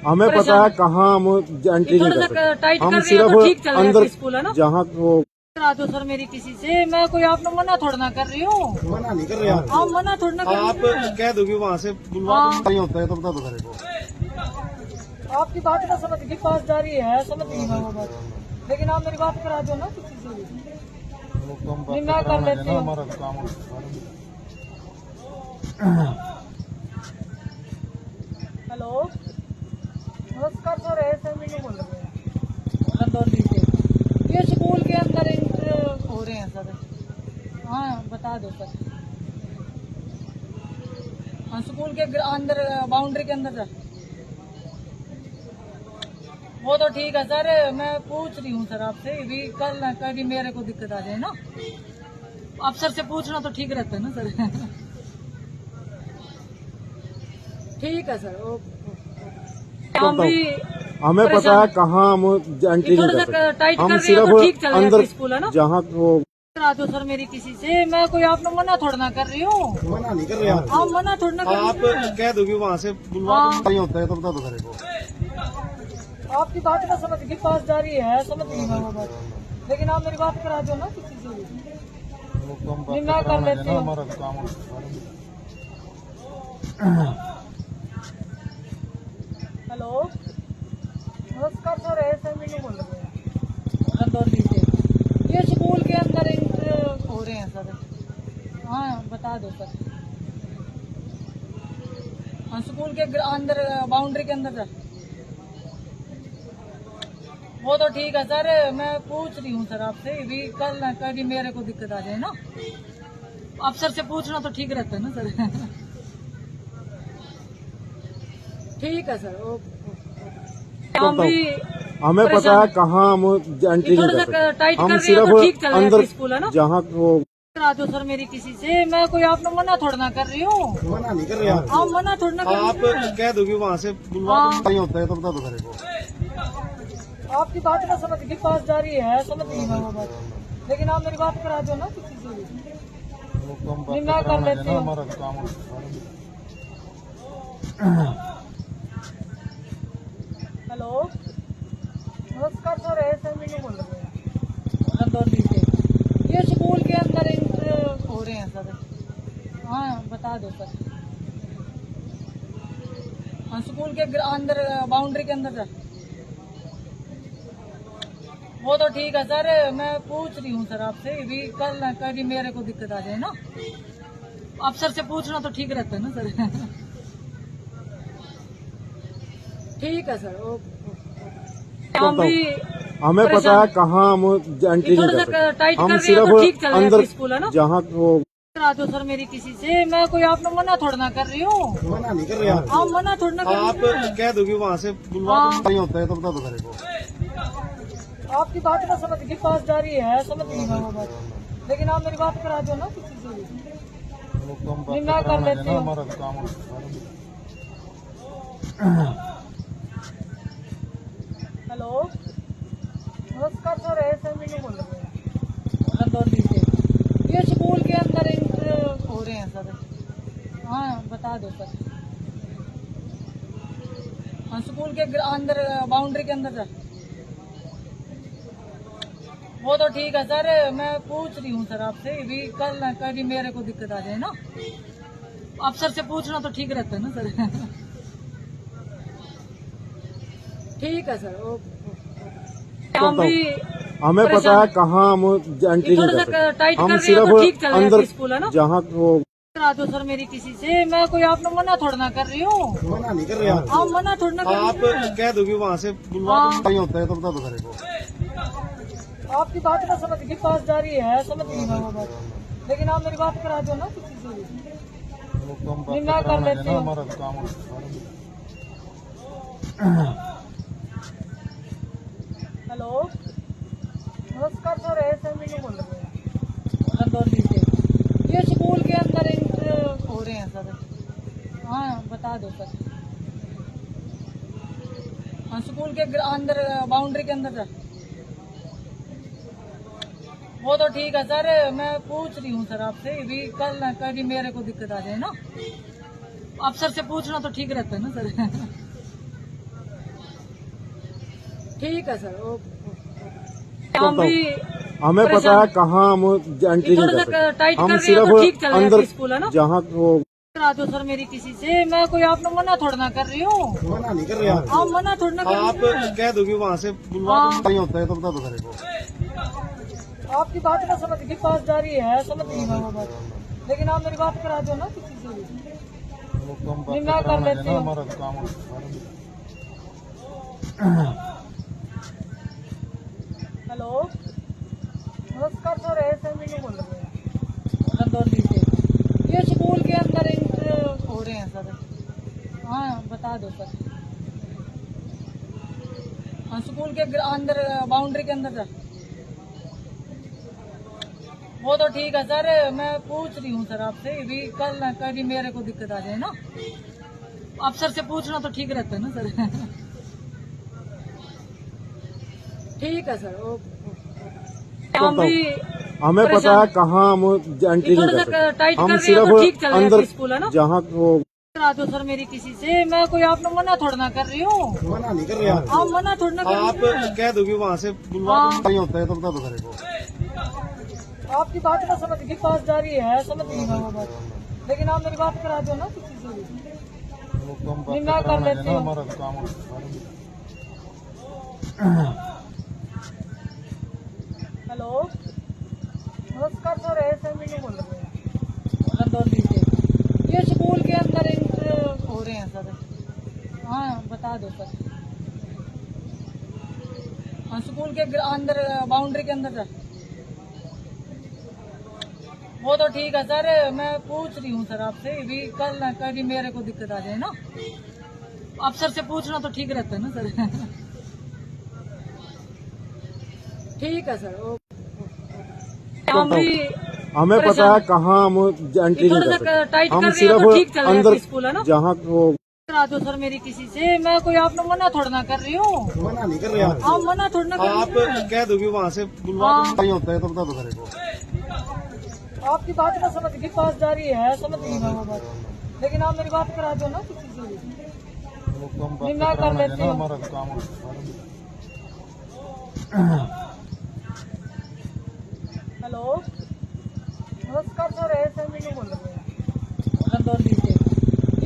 हमें पता है कहाँ हम एंट्री नहीं कर सकते। टाइट हम कर रहे हैं तो ठीक सिर्फ चल रहा है अंदर स्कूल है ना। जहाँ वो करा दो सर मेरी किसी से, मैं कोई आपने मना थोड़ा ना कर रही हूँ। मना नहीं कर रहे आप। हाँ मना थोड़ा ना कर रही आप हूँ। कह दोगे वहाँ से बुलवा हाँ। नहीं होता है तो बता दो मेरे को। आपकी बात ना समझ की पास जा रही है, समझ नहीं मैं वो बात, लेकिन आप मेरी बात करा दो ना किसी से भी। नहीं मैं कर लेती हूँ। हमारा काम हेलो नमस्कार सर, ऐसे मीनू बोल रहे हैं रंदौली से। ये स्कूल के अंदर इंटर हो रहे हैं सर। हाँ बता दो सर। हाँ स्कूल के अंदर बाउंड्री के अंदर वो तो ठीक है सर, मैं पूछ रही हूँ सर आपसे भी, कल ना कभी मेरे को दिक्कत आ जाए ना, अफसर से पूछना तो ठीक रहता है ना सर। ठीक है सर ओके। हम भी हमें पता है कहाँ हम एंट्री नहीं कर सकते। टाइट कर हम रहे हैं तो ठीक चल सिर्फ रहा है अंदर स्कूल है ना। जहाँ वो करा दो सर मेरी किसी से, मैं कोई आपने मना थोड़ा ना कर रही हूँ। मना नहीं कर रहे आप। हाँ मना थोड़ा ना कर रही आप हूँ। कह दोगे वहाँ से बुलवा हाँ। नहीं होता है तो बता दो मेरे को। आपकी बात ना समझ की पास जा रही है, समझ नहीं मैं वो बात, लेकिन आप मेरी बात करा दो ना किसी से भी। नहीं मैं कर लेती हूँ। हमारा काम हेलो नमस्कार सर, ऐसे मीनू बोल रहे हैं रंदौली से। ये स्कूल के अंदर इंटर हो रहे हैं सर। हाँ बता दो सर। हाँ स्कूल के अंदर बाउंड्री के अंदर वो तो ठीक है सर, मैं पूछ रही हूँ सर आपसे भी, कल ना कभी मेरे को दिक्कत आ जाए ना, अफसर से पूछना तो ठीक रहता है ना सर। ठीक है सर ओके। हम भी पता परेशान। हमें पता है कहाँ हम एंट्री नहीं कर सकते। हम सिर्फ अंदर जहाँ वो करा दो सर मेरी किसी से, मैं कोई आपने मना थोड़ा ना कर रही हूँ। हाँ मना थोड़ा ना कर रही हूँ। बुलवा नहीं होता है तो बता दो मेरे को। आपकी बात ना समझ की पास जा रही है, समझ नहीं मैं वो बात, लेकिन आप मेरी बात करा दो ना किसी से भी। नहीं मैं कर लेती हूँ। ठीक है सर ओके। हम भी हमें पता है कहाँ हम एंट्री नहीं कर सकते। टाइट कर हम रहे हैं तो ठीक सिर्फ चल रहा है अंदर स्कूल है ना। जहाँ वो करा दो सर मेरी किसी से, मैं कोई आपने मना थोड़ा ना कर रही हूँ। मना नहीं कर रहे आप। हाँ मना थोड़ा ना कर रही आप हूँ। कह दोगे वहाँ से बुलवा हाँ। नहीं होता है तो बता दो मेरे को। आपकी बात ना समझ की पास जा रही है, समझ नहीं मैं वो बात, लेकिन आप मेरी बात करा दो ना किसी से भी। नहीं मैं कर लेती हूँ। हमारा काम हेलो नमस्कार सर, ऐसे मीनू बोल रहे हैं रंदौली से। ये स्कूल के अंदर इंटर हो रहे हैं सर। हाँ बता दो सर। हाँ स्कूल के अंदर बाउंड्री के अंदर वो तो ठीक है सर, मैं पूछ रही हूँ सर आपसे भी, कल ना कभी मेरे को दिक्कत आ जाए ना, अफसर से पूछना तो ठीक रहता है ना सर। ठीक है सर, हम भी हमें पता है कहाँ हम एंट्री नहीं कर सकते। टाइट कर हम रहे हैं तो ठीक चल सिर्फ रहा है अंदर स्कूल है ना। जहाँ वो करा दो सर मेरी किसी से, मैं कोई आपने मना थोड़ा ना कर रही हूँ। मना नहीं कर रहे आप। हाँ मना थोड़ा ना कर आप रही हूँ। कह दोगे वहाँ से बुलवा नहीं होता है तो बता दो मेरे को। आपकी बात ना समझ की पास जा रही है, समझ नहीं मैं वो बात, लेकिन आप मेरी बात करा दो ना किसी से भी। नहीं मैं कर लेती हूँ। हमारा काम हेलो नमस्कार सर, ऐसे नहीं बोल रहे हैं गंदौली से। ये स्कूल के अंदर इंटर हो रहे हैं सर। हाँ बता दो सर। हाँ स्कूल के अंदर बाउंड्री के अंदर सर। वो तो ठीक है सर, मैं पूछ रही हूँ सर आपसे भी, कल ना कभी मेरे को दिक्कत आ जाए ना, अफसर से पूछना तो ठीक रहता है ना सर। ठीक है सर, ओके। हम भी हमें पता है कहाँ हम एंट्री नहीं कर सकते। टाइट कर हम रहे हैं तो ठीक चल सिर्फ रहा है अंदर स्कूल है ना। जहाँ वो करा दो सर मेरी किसी से, मैं कोई आपने मना थोड़ा ना कर रही हूँ। मना नहीं कर रहे आप। हाँ मना थोड़ा ना कर आप रही हूँ। कह दोगे वहाँ से बुलवा नहीं होता है तो बता दो मेरे को। आपकी बात ना समझ की पास जा रही है, समझ नहीं मैं वो बात, लेकिन आप मेरी बात करा दो ना किसी से भी। नहीं मैं कर लेती हूँ। हमारा काम हेलो नमस्कार सर, ऐसे नहीं बोल रहे हैं गंदौली से। ये स्कूल के अंदर इंटर हो रहे हैं सर। हाँ बता दो सर। हाँ स्कूल के अंदर बाउंड्री के अंदर सर। वो तो ठीक है सर, मैं पूछ रही हूँ सर आपसे भी, कल ना कभी मेरे को दिक्कत आ जाए ना, अफसर से पूछना तो ठीक रहता है ना सर। ठीक है सर, ओके। हम भी हमें पता है कहाँ हम एंट्री नहीं कर सकते। टाइट कर हम रहे हैं तो ठीक चल सिर्फ रहा है अंदर स्कूल है ना। जहाँ वो करा दो सर मेरी किसी से, मैं कोई आपने मना थोड़ा ना कर रही हूँ। मना नहीं कर रहे आप। हाँ मना थोड़ा ना कर आप रही हूँ। कह दोगे वहाँ से बुलवा नहीं होता है तो बता दो मेरे को। आपकी बात ना समझ की पास जा रही है, समझ नहीं मैं वो बात, लेकिन आप मेरी बात करा दो ना किसी से भी। नहीं मैं कर लेती हूँ। हमारा काम हेलो नमस्कार सर, ऐसे नहीं बोल रहे हैं गंदौली से। ये स्कूल के अंदर इंटर हो रहे हैं सर। हाँ बता दो सर। हाँ स्कूल के अंदर बाउंड्री के अंदर सर। वो तो ठीक है सर, मैं पूछ रही हूँ सर आपसे भी, कल ना कभी मेरे को दिक्कत आ जाए ना, अफसर से पूछना तो ठीक रहता है ना सर। ठीक है सर, ओके। हम भी हमें पता है कहाँ हम एंट्री नहीं कर सकते। टाइट कर हम रहे हैं तो ठीक चल सिर्फ रहा है अंदर स्कूल है ना। जहाँ वो करा दो सर मेरी किसी से, मैं कोई आपने मना थोड़ा ना कर रही हूँ। मना नहीं कर रहे आप। हाँ मना थोड़ा ना कर आप रही हूँ। कह दोगे वहाँ से बुलवा नहीं होता है तो बता दो मेरे को। आपकी बात ना समझ की पास जा रही है, समझ नहीं मैं वो बात, लेकिन आप मेरी बात करा दो ना किसी से भी। नहीं मैं कर लेती हूँ। हमारा काम हेलो नमस्कार सर, ऐसे नहीं बोल रहे हैं गंदौली से। ये स्कूल के अंदर इंटर हो रहे हैं सर। हाँ बता दो सर। हाँ स्कूल के अंदर बाउंड्री के अंदर सर। वो तो ठीक है सर, मैं पूछ रही हूँ सर आपसे भी, कल ना कभी मेरे को दिक्कत आ जाए ना, अफसर से पूछना तो ठीक रहता है ना सर। ठीक है सर, ओके। हम भी हमें पता है कहाँ हम एंट्री नहीं कर सकते। टाइट हम कर रहे हैं तो ठीक सिर्फ चल रहा है अंदर स्कूल है ना। जहाँ वो करा दो सर मेरी किसी से, मैं कोई आपने मना थोड़ा ना कर रही हूँ। मना नहीं कर रहे आप। हाँ मना थोड़ा ना कर आप रही हूँ। कह दोगे वहाँ से बुलवा नहीं होता है तो बता दो मेरे को। आपकी बात ना समझ की पास जा रही है, समझ नहीं मैं वो बात, लेकिन आप मेरी बात करा दो ना किसी से भी। नहीं मैं कर लेती हूँ। हमारा काम हेलो नमस्कार सर, ऐसे नहीं बोल रहे हैं गंदौली से।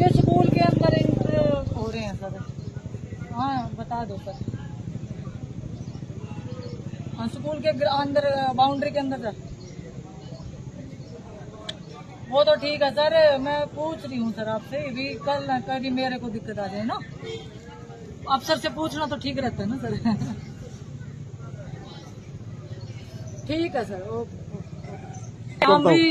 ये स्कूल के अंदर इंटर हो रहे हैं सर। हाँ बता दो सर। हाँ स्कूल के अंदर बाउंड्री के अंदर सर। वो तो ठीक है सर, मैं पूछ रही हूँ सर आपसे भी, कल ना कभी मेरे को दिक्कत आ जाए ना, अफसर से पूछना तो ठीक रहता है ना सर। ठीक है सर, ओके। हम भी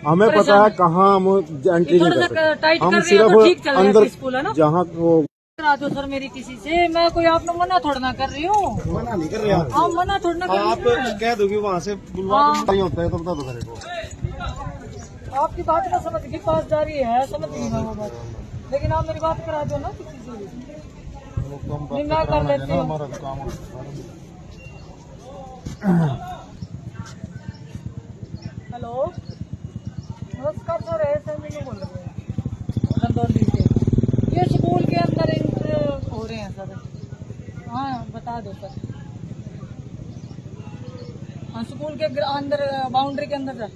हमें पता है कहाँ हम एंट्री नहीं कर सकते। टाइट हम कर रहे हैं तो ठीक सिर्फ चल रहा है अंदर स्कूल है ना। जहाँ वो करा दो सर मेरी किसी से, मैं कोई आपने मना थोड़ा ना कर रही हूँ। मना नहीं कर रहे आप। हाँ मना थोड़ा ना कर आप रही हूँ। कह दोगे वहाँ से बुलवा नहीं होता है तो बता दो मेरे को। आपकी बात ना समझ के पास जा रही है, समझ नहीं मैं वो बात, लेकिन आप मेरी बात करा दो ना किसी से भी। नहीं मैं कर लेती हूँ। हमारा काम हेलो नमस्कार सर, ऐसे नहीं बोल रहे हैं रंदौली से। ये स्कूल के अंदर एंटर हो रहे हैं सर। हाँ बता दो सर। हाँ स्कूल के अंदर बाउंड्री के अंदर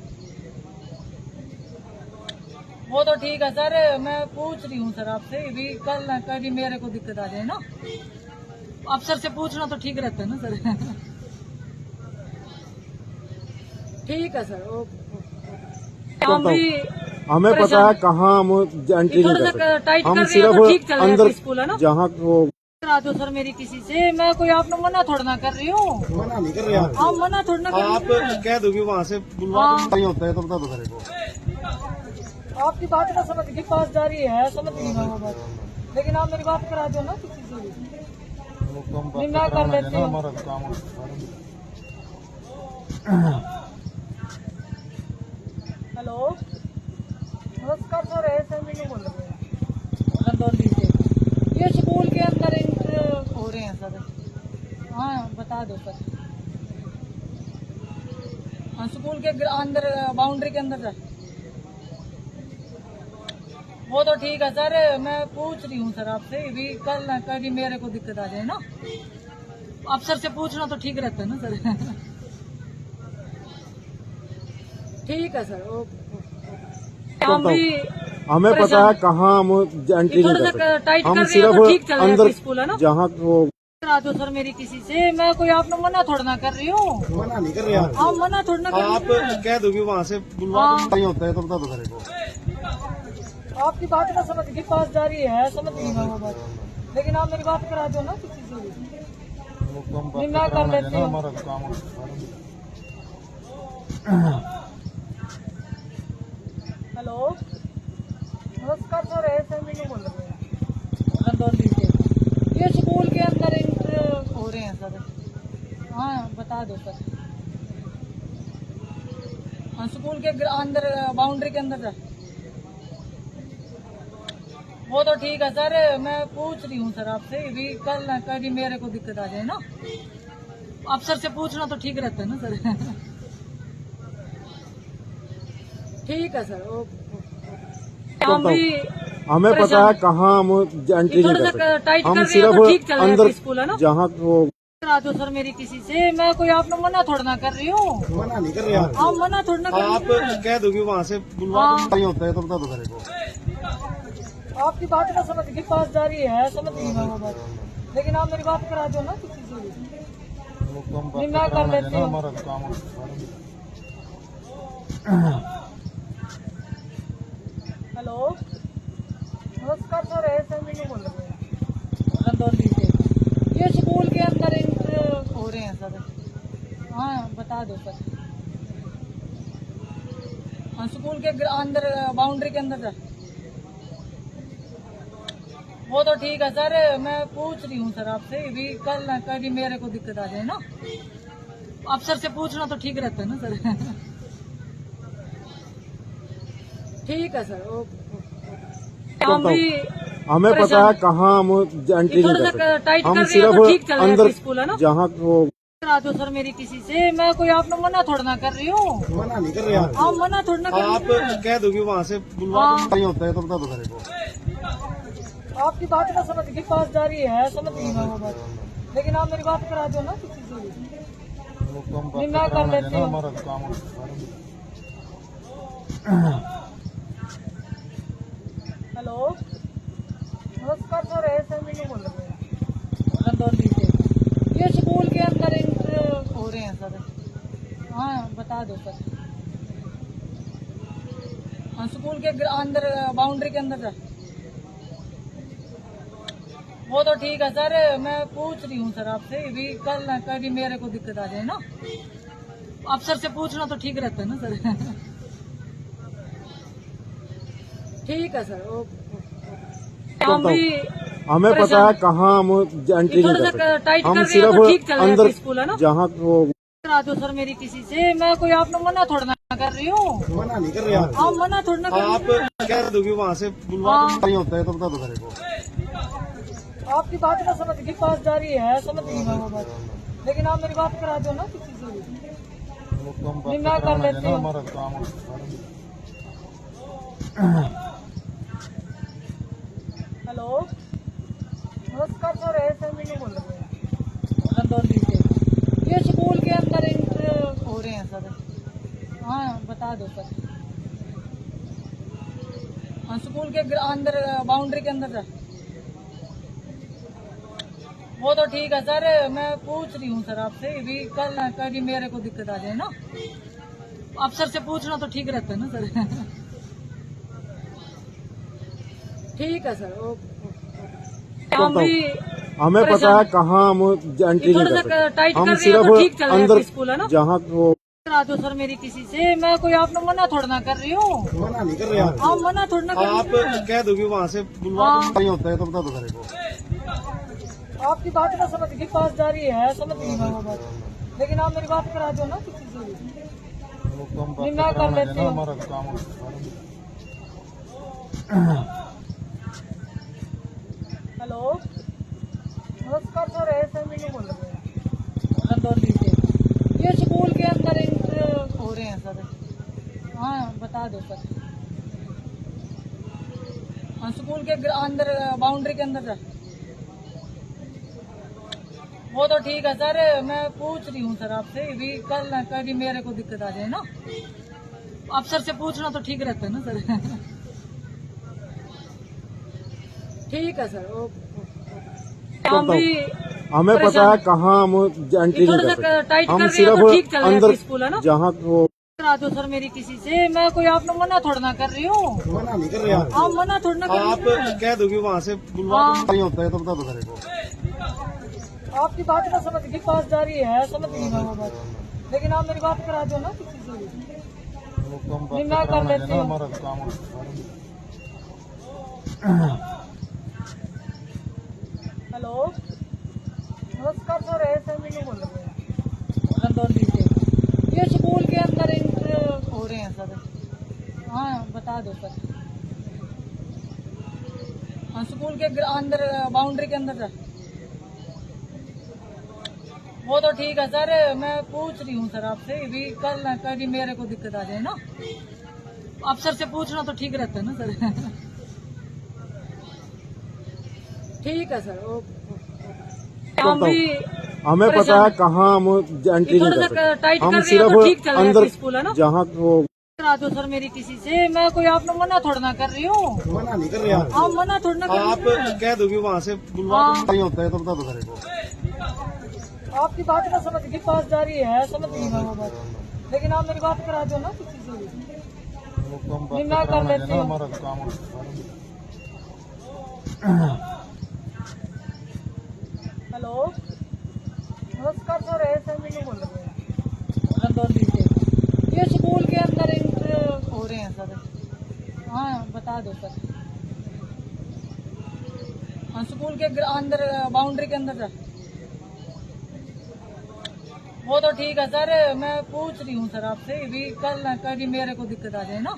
वो तो ठीक है सर, मैं पूछ रही हूँ सर आपसे भी, कल ना कभी मेरे को दिक्कत आ जाए ना। अफसर से पूछना तो ठीक रहता है ना सर। ठीक है सर, ओके। हम भी हमें पता है कहाँ हम एंट्री नहीं कर सकते। टाइट हम कर रहे हैं तो ठीक सिर्फ चल रहा है अंदर स्कूल है ना। जहाँ वो करा दो सर मेरी किसी से, मैं कोई आपने मना थोड़ा ना कर रही हूँ। मना नहीं कर रहे आप। हाँ मना थोड़ा ना कर आप रही हूँ। कह दोगे वहाँ से बुलवा नहीं होता है तो बता दो मेरे को। आपकी बात ना समझ के पास जा रही है, समझ नहीं मैं वो बात, लेकिन आप मेरी बात करा दो ना किसी से भी। नहीं मैं कर लेती हूँ। हमारा काम हेलो नमस्कार सर, ऐसे नहीं बोल रहे हैं रंदौली से। ये स्कूल के अंदर एंटर हो रहे हैं सर। हाँ बता दो सर। हाँ स्कूल के अंदर बाउंड्री के अंदर वो तो ठीक है सर, मैं पूछ रही हूँ सर आपसे भी, कल ना कभी मेरे को दिक्कत आ जाए ना। अफसर से पूछना तो ठीक रहता है ना सर। ठीक है सर, ओके। हम भी हमें पता है कहाँ हम एंट्री नहीं कर सकते। टाइट कर हम रहे हैं तो ठीक चल सिर्फ रहा है अंदर स्कूल है ना। जहाँ वो करा दो सर मेरी किसी से, मैं कोई आपने मना थोड़ा ना कर रही हूँ। मना नहीं कर रहे आप। हाँ मना थोड़ा ना कर आप रही हूँ। कह दोगे वहाँ से बुलवा नहीं होता है तो बता दो मेरे को। आपकी बात ना समझ के पास जा रही है, समझ नहीं मैं वो बात, लेकिन आप मेरी बात करा दो ना किसी से भी। नहीं मैं कर लेती हूँ। हमारा काम हेलो नमस्कार सर, ऐसे नहीं बोल रहे हैं रंदौली से। ये स्कूल के अंदर एंटर हो रहे हैं सर। हाँ बता दो सर। हाँ स्कूल के अंदर बाउंड्री के अंदर वो तो ठीक है सर, मैं पूछ रही हूँ सर आपसे भी, कल ना कभी मेरे को दिक्कत आ जाए ना। अफसर से पूछना तो ठीक रहता है ना सर। ठीक है सर, ओके। हम भी हमें पता है कहाँ हम एंट्री नहीं कर सकते। टाइट कर हम रहे हैं तो ठीक चल सिर्फ रहा है अंदर स्कूल है ना। जहाँ वो करा दो सर मेरी किसी से, मैं कोई आपने मना थोड़ा ना कर रही हूँ। मना नहीं कर रहे आप। हाँ मना थोड़ा ना कर आप रही हूँ। कह दोगे वहाँ से बुलवा नहीं होता है तो बता दो मेरे को। आपकी बात ना समझ के पास जा रही है, समझ नहीं मैं वो बात, लेकिन आप मेरी बात करा दो ना किसी से भी। नहीं मैं कर लेती हूँ। हमारा काम हेलो नमस्कार सर, ऐसे नहीं बोल रहे हैं रंदौली से। ये स्कूल के अंदर एंटर हो रहे हैं सर। हाँ बता दो सर। हाँ स्कूल के अंदर बाउंड्री के अंदर वो तो ठीक है सर, मैं पूछ रही हूँ सर आपसे भी, कल ना कभी मेरे को दिक्कत आ जाए ना। अफसर से पूछना तो ठीक रहता है ना सर। ठीक है सर, ओके। हम भी हमें पता है कहाँ हम एंट्री नहीं कर सकते। टाइट कर हम रहे हैं तो ठीक सिर्फ चल रहा है अंदर स्कूल है ना। जहाँ वो करा दो सर मेरी किसी से, मैं कोई आपने मना थोड़ा ना कर रही हूँ। मना नहीं कर रहे आप। हाँ मना थोड़ा ना कर आप रही हूँ। कह दोगे वहाँ से बुलवा नहीं होता है तो बता दो मेरे को। आपकी बात ना समझ के पास जा रही है, समझ नहीं मैं वो बात, लेकिन आप मेरी बात करा दो ना किसी से भी। नहीं मैं कर लेती हूँ। हमारा काम हेलो नमस्कार सर, ऐसे नहीं बोल रहे हैं रंदौली से। ये स्कूल के अंदर एंटर हो रहे हैं सर। हाँ बता दो सर। हाँ स्कूल के अंदर बाउंड्री के अंदर वो वो तो ठीक है सर, मैं पूछ रही हूँ सर आपसे भी, कल ना कभी मेरे को दिक्कत आ जाए ना, अफसर से पूछना तो ठीक रहता है ना सर। ठीक है सर, हम भी हमें पता है कहाँ हम एंट्री नहीं कर सकते। टाइट हम कर रहे हैं तो ठीक सिर्फ चल रहा है अंदर स्कूल है ना। जहाँ वो करा दो सर मेरी किसी से, मैं कोई आपने मना थोड़ा ना कर रही हूँ। मना नहीं कर रहे आप। हाँ मना थोड़ा ना कर रही हूँ। आप कह दोगे वहाँ से बुलवा नहीं होता है तो बता दो मेरे को। आपकी बात ना समझ के पास जा रही है, समझ गई मैं वो बात, लेकिन आप मेरी बात करा दो ना किसी से भी। नहीं मैं कर लेती हूँ। हेलो नमस्कार सर, ऐसे मीनू बोल रहे हैं रंदौली से। ये स्कूल के अंदर इंटर हो रहे हैं सर। हाँ बता दो सर। हाँ स्कूल के अंदर बाउंड्री के अंदर सर। वो तो ठीक है सर, मैं पूछ रही हूँ सर आपसे भी, कल ना कभी मेरे को दिक्कत आ जाए ना, अफसर से पूछना तो ठीक रहता है ना सर। ठीक है सर, हम भी हमें पता है कहाँ हम एंट्री नहीं कर सकते। टाइट हम कर रहे हैं तो ठीक सिर्फ चल रहा है अंदर स्कूल है ना। जहाँ वो करा दो सर मेरी किसी से, मैं कोई आपने मना थोड़ा ना कर रही हूँ। मना नहीं कर रहे आप। हाँ मना थोड़ा ना कर आप रही हूँ। कह दोगे वहाँ से बुलवा नहीं होता है तो बता दो मेरे को। आपकी बात ना समझ के पास जा रही है, समझ गई मैं वो बात, लेकिन आप मेरी बात करा दो ना किसी से भी। नहीं मैं कर लेती हूँ। हेलो नमस्कार सर, ऐसे मीनू बोल रहे हैं रंदौली से। ये स्कूल के अंदर इंटर हो रहे हैं सर। हाँ बता दो सर। हाँ स्कूल के अंदर बाउंड्री के अंदर सर। वो तो ठीक है सर, मैं पूछ रही हूँ सर आपसे भी, कल ना कभी मेरे को दिक्कत आ जाए ना, अफसर से पूछना तो ठीक रहता है ना सर। ठीक है सर, हम भी हमें पता है कहाँ हम एंट्री नहीं कर सकते। टाइट कर हम रहे हैं तो ठीक सिर्फ चल रहा है अंदर स्कूल है ना। जहाँ वो करा दो सर मेरी किसी से, मैं कोई आपने मना थोड़ा ना कर रही हूँ। मना नहीं कर रहे आप। हाँ मना थोड़ा ना कर रही आप हूँ। कह दोगे वहाँ से बुलवा नहीं होता है तो बता दो मेरे को। आपकी बात ना समझ के पास जा रही है, समझ गई मैं वो बात, लेकिन आप मेरी बात करा दो ना किसी से भी। नहीं मैं कर लेती हूँ। हेलो नमस्कार सर, ऐसे मीनू बोल रहे हैं रंदौली से। ये स्कूल के अंदर इंटर हो रहे हैं सर। हाँ बता दो सर। हाँ स्कूल के अंदर बाउंड्री के अंदर सर। वो तो ठीक है सर, मैं पूछ रही हूँ सर आपसे भी, कल ना कभी मेरे को दिक्कत आ जाए ना, अफसर से पूछना तो ठीक रहता है ना सर। ठीक है सर, हम भी हमें पता है कहाँ हम एंट्री नहीं कर सकते। टाइट कर हम रहे हैं तो ठीक सिर्फ चल रहा है अंदर स्कूल है ना। जहाँ वो करा दो सर मेरी किसी से, मैं कोई आपने मना थोड़ा ना कर रही हूँ। मना नहीं कर रहे आप। हाँ मना थोड़ा ना कर रही आप हूँ। कह दोगे वहाँ से बुलवा नहीं होता है तो बता दो मेरे को। आपकी बात ना समझ के पास जा रही है, समझ गई मैं वो बात, लेकिन आप मेरी बात करा दो ना किसी से भी। नहीं मैं कर लेती हूँ। हेलो नमस्कार सर, ऐसे मीनू बोल रहे हैं रंदौली से। ये स्कूल के अंदर इंटर हो रहे हैं सर। हाँ बता दो सर। हाँ स्कूल के अंदर बाउंड्री के अंदर सर। वो तो ठीक है सर, मैं पूछ रही हूँ सर आपसे भी, कल ना कभी मेरे को दिक्कत आ जाए ना,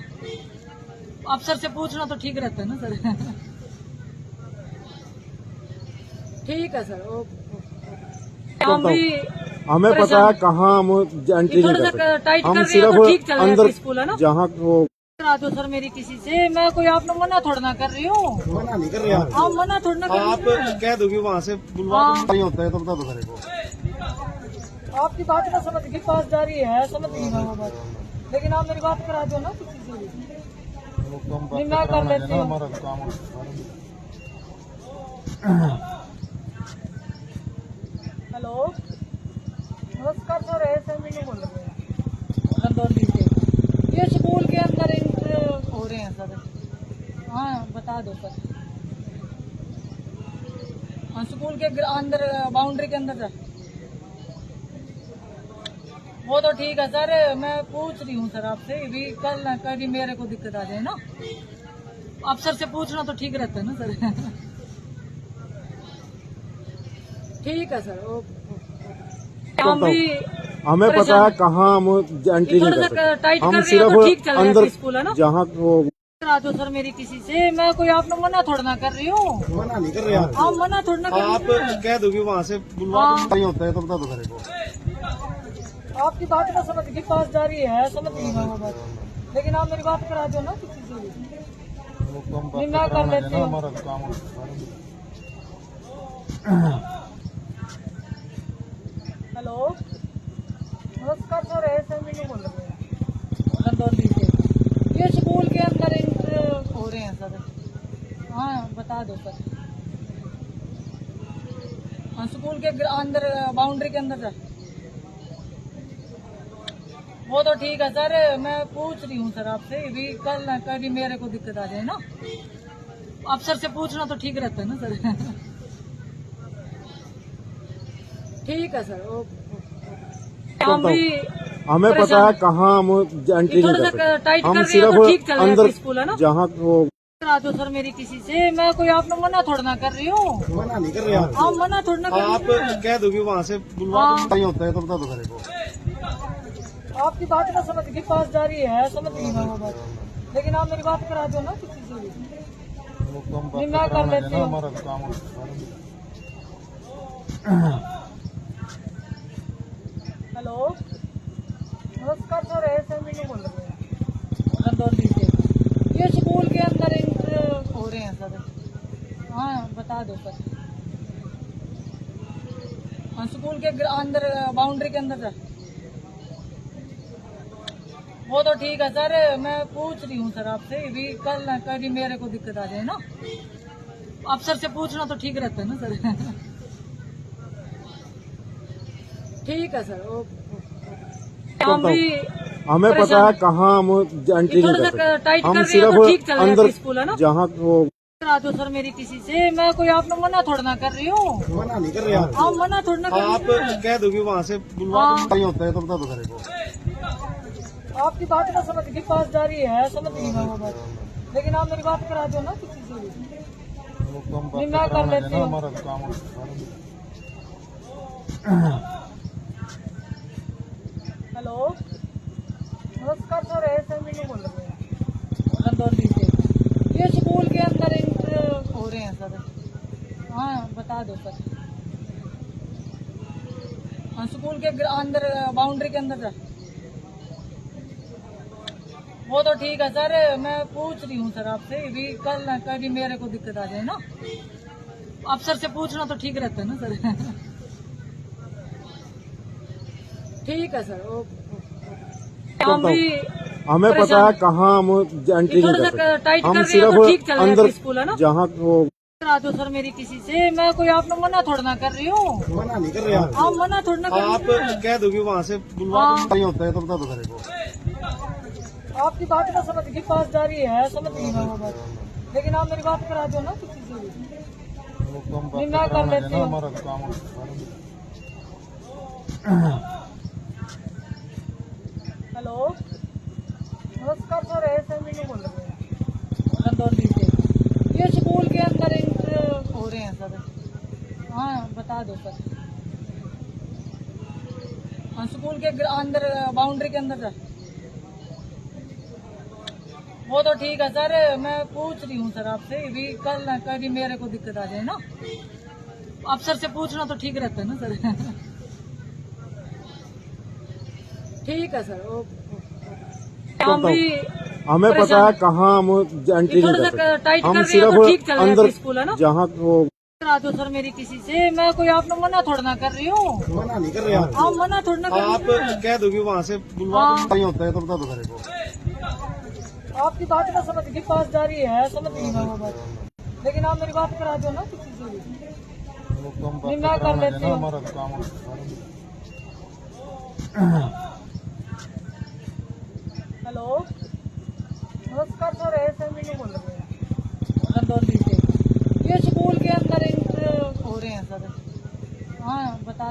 अफसर से पूछना तो ठीक रहता है ना सर। ठीक है सर, हम भी हमें पता है कहाँ हम एंट्री नहीं कर सकते। टाइट कर हम रहे हैं तो ठीक सिर्फ चल रहा है अंदर स्कूल है ना। जहाँ वो करा दो सर मेरी किसी से, मैं कोई आपने मना थोड़ा ना कर रही हूँ। मना नहीं कर रहे आप। हाँ मना थोड़ा ना कर आप रही हूँ। कह दोगे वहाँ से बुलवा नहीं होता है तो बता दो मेरे को। आपकी बात ना समझ के पास जा रही है, समझ गई मैं वो बात, लेकिन आप मेरी बात करा दो ना किसी से भी। नहीं मैं कर लेती हूँ। हेलो नमस्कार सर, ऐसे मीनू बोल रहे हैं रंदौली से। ये स्कूल के अंदर इंटर हो रहे हैं सर। हाँ बता दो सर। हाँ, स्कूल के अंदर बाउंड्री के अंदर जा। वो तो ठीक है सर, मैं पूछ रही हूँ सर आपसे भी, कल ना कभी मेरे को दिक्कत आ जाए ना, अफसर से पूछना तो ठीक रहता है ना सर। ठीक है सर, हम भी हमें पता है कहाँ हम एंट्री नहीं थोड़ा कर सा सकते। टाइट हम कर रही हो तो ठीक चल सिर्फ रहा है अंदर स्कूल है ना। जहाँ वो राजो सर मेरी किसी से, मैं कोई आपने मना थोड़ा ना कर रही हूँ। मना नहीं कर रहे आप। हाँ मना थोड़ा ना कर आप रही हूँ। कह दोगे वहाँ से बुलवा हाँ। नहीं होता है तो बता दो मेरे को। आपकी बात ना समझ की पास जा रही है, समझ नहीं मैं वो बात, लेकिन आप मेरी बात करा दो ना किसी से भी। नहीं मैं कर लेती हूँ। हमारा काम हेलो नमस्कार सर, ऐसे नहीं बोल रहे हैं गंदौली से, ये स्कूल के अंदर इंटर हो रहे हैं सर। हाँ बता दो सर। हाँ, स्कूल के अंदर बाउंड्री के अंदर जा। वो तो ठीक है सर, मैं पूछ रही हूँ सर आपसे भी, कल ना कभी मेरे को दिक्कत आ जाए ना, अफसर से पूछना तो ठीक रहता है ना सर। ठीक है सर, हम भी हमें पता है कहाँ हम एंट्री नहीं थोड़ा कर सा सकते। टाइट हम कर रही हो तो ठीक चल सिर्फ रहा है अंदर स्कूल है ना। जहाँ वो राजो सर मेरी किसी से, मैं कोई आपने मना थोड़ा ना कर रही हूँ। मना नहीं कर रहे आप। हाँ मना थोड़ा ना कर आप रही हूँ। कह दोगे वहाँ से बुलवा हाँ। नहीं होता है तो बता दो मेरे को। आपकी बात ना समझ की पास जा रही है, समझ नहीं मैं वो बात, लेकिन आप मेरी बात करा दो ना किसी से भी। नहीं मैं कर लेती हूँ। हमारा काम हेलो नमस्कार सर, ऐसे नहीं बोल रहे हैं गंदौली से, ये स्कूल के अंदर इंटर हो रहे हैं सर। हाँ बता दो सर। हाँ, स्कूल के अंदर बाउंड्री के अंदर जा। वो तो ठीक है सर, मैं पूछ रही हूँ सर आपसे भी, कल ना कभी मेरे को दिक्कत आ जाए ना, अफसर से पूछना तो ठीक रहता है ना सर। ठीक है सर, हम भी हमें पता है कहाँ हम एंट्री नहीं थोड़ा कर सा सकते। टाइट हम कर रही हो तो ठीक सिर्फ चल रहा है अंदर स्कूल है ना। जहाँ वो राजो सर मेरी किसी से, मैं कोई आपने मना थोड़ा ना कर रही हूँ। मना नहीं कर रहे आप। हाँ मना थोड़ा ना कर आप रही हूँ। कह दोगे वहाँ से बुलवा हाँ। नहीं होता है तो बता दो मेरे को। आपकी बात ना समझ की पास जा रही है, समझ नहीं मैं वो बात, लेकिन आप मेरी बात करा दो ना किसी से भी। नहीं मैं कर लेती हूँ। हमारा काम हेलो नमस्कार सर, ऐसे नहीं बोल रहे हैं गंदौली से, ये स्कूल के अंदर इंटर हो रहे हैं सर। हाँ बता दो सर। हाँ, स्कूल के अंदर बाउंड्री के अंदर जा। वो तो ठीक है सर, मैं पूछ रही हूँ सर आपसे भी, कल ना कभी मेरे को दिक्कत आ जाए ना, अफसर से पूछना तो ठीक रहता है ना सर। ठीक है सर, हम भी हमें पता है कहाँ हम एंट्री नहीं थोड़ा कर सा सकते। टाइट हम कर रही हो तो ठीक सिर्फ चल रहा है अंदर स्कूल है ना। जहाँ वो राजो सर मेरी किसी से, मैं कोई आपने मना थोड़ा ना कर रही हूँ। मना नहीं कर रहे आप। हाँ मना थोड़ा ना कर आप रही हूँ। कह दोगे वहाँ से बुलवा हाँ। नहीं होता है तो बता दो मेरे को। आपकी बात ना समझ की पास जा रही है, समझ नहीं मैं वो बात, लेकिन आप मेरी बात करा दो ना किसी से भी। नहीं मैं कर लेती हूँ। हमारा काम हेलो नमस्कार सर, ऐसे नहीं बोल रहे हैं गंदौली से, ये स्कूल के अंदर इंटर हो रहे हैं सर। हाँ बता दो सर। हाँ, स्कूल के अंदर बाउंड्री के अंदर जा। वो तो ठीक है सर, मैं पूछ रही हूँ सर आपसे भी, कल ना कभी मेरे को दिक्कत आ जाए ना, अफसर से पूछना तो ठीक रहता है ना सर। ठीक है सर, हम भी हमें पता है कहाँ हम एंट्री नहीं थोड़ा कर सा सकते। टाइट हम कर रही हो तो ठीक सिर्फ चल रहा है अंदर स्कूल है ना। जहाँ वो राजो सर मेरी किसी से, मैं कोई आपने मना थोड़ा ना कर रही हूँ। मना नहीं कर रहे आप। हाँ मना थोड़ा ना कर आप रही हूँ। कह दोगे वहाँ से बुलवा हाँ। नहीं होता है तो बता दो मेरे को। आपकी बात ना समझ की पास जा रही है, समझ नहीं मैं वो बात, लेकिन आप मेरी बात करा दो ना किसी से भी। नहीं मैं कर लेती हूँ। हमारा काम हेलो नमस्कार सर, ऐसे नहीं बोल रहे हैं गंदौली से, ये स्कूल के अंदर इंटर हो रहे हैं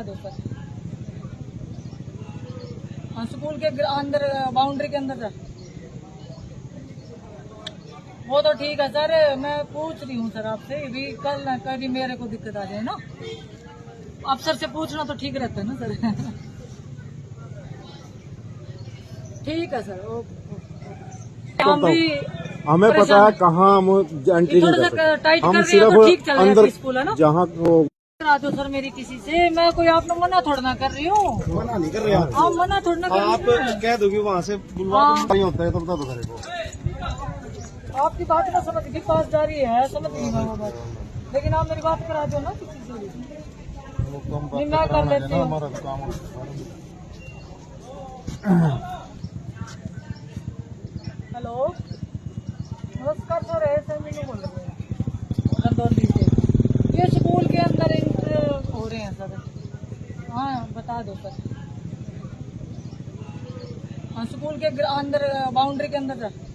दो सर। हाँ, स्कूल के अंदर बाउंड्री के अंदर सर। वो तो ठीक है सर, मैं पूछ रही हूँ सर आपसे भी, कल ना कभी मेरे को दिक्कत आ जाए ना, अफसर से पूछना तो ठीक रहता है ना सर। ठीक है सर, ओके। हम भी हमें पता है कहाँ हम एंट्री नहीं थोड़ा कर सा सकते। टाइट हम कर रहे हैं सिर्फ तो ठीक चल रहा है अंदर स्कूल है ना। जहाँ वो करा दो सर मेरी किसी से, मैं कोई आपने मना थोड़ा ना कर रही हूँ। मना नहीं कर रहे आप। हाँ, मना थोड़ा ना कर आप रही हूँ। कह दोगे वहाँ से बुलवा हाँ। नहीं होता है तो बता दो मेरे को। आपकी बात ना समझ की पास जा रही है, समझ नहीं मैं वो बात, लेकिन आप मेरी बात करा दो ना किसी से भी। नहीं, मैं कर लेती हूँ। हमारा काम हेलो, नमस्कार सर, ऐसे मीनू बोल रहे हैं गंदौली से। ये स्कूल के अंदर इंटर हो रहे हैं सर। हाँ, बता दो सर। हाँ, स्कूल के अंदर बाउंड्री के अंदर सर।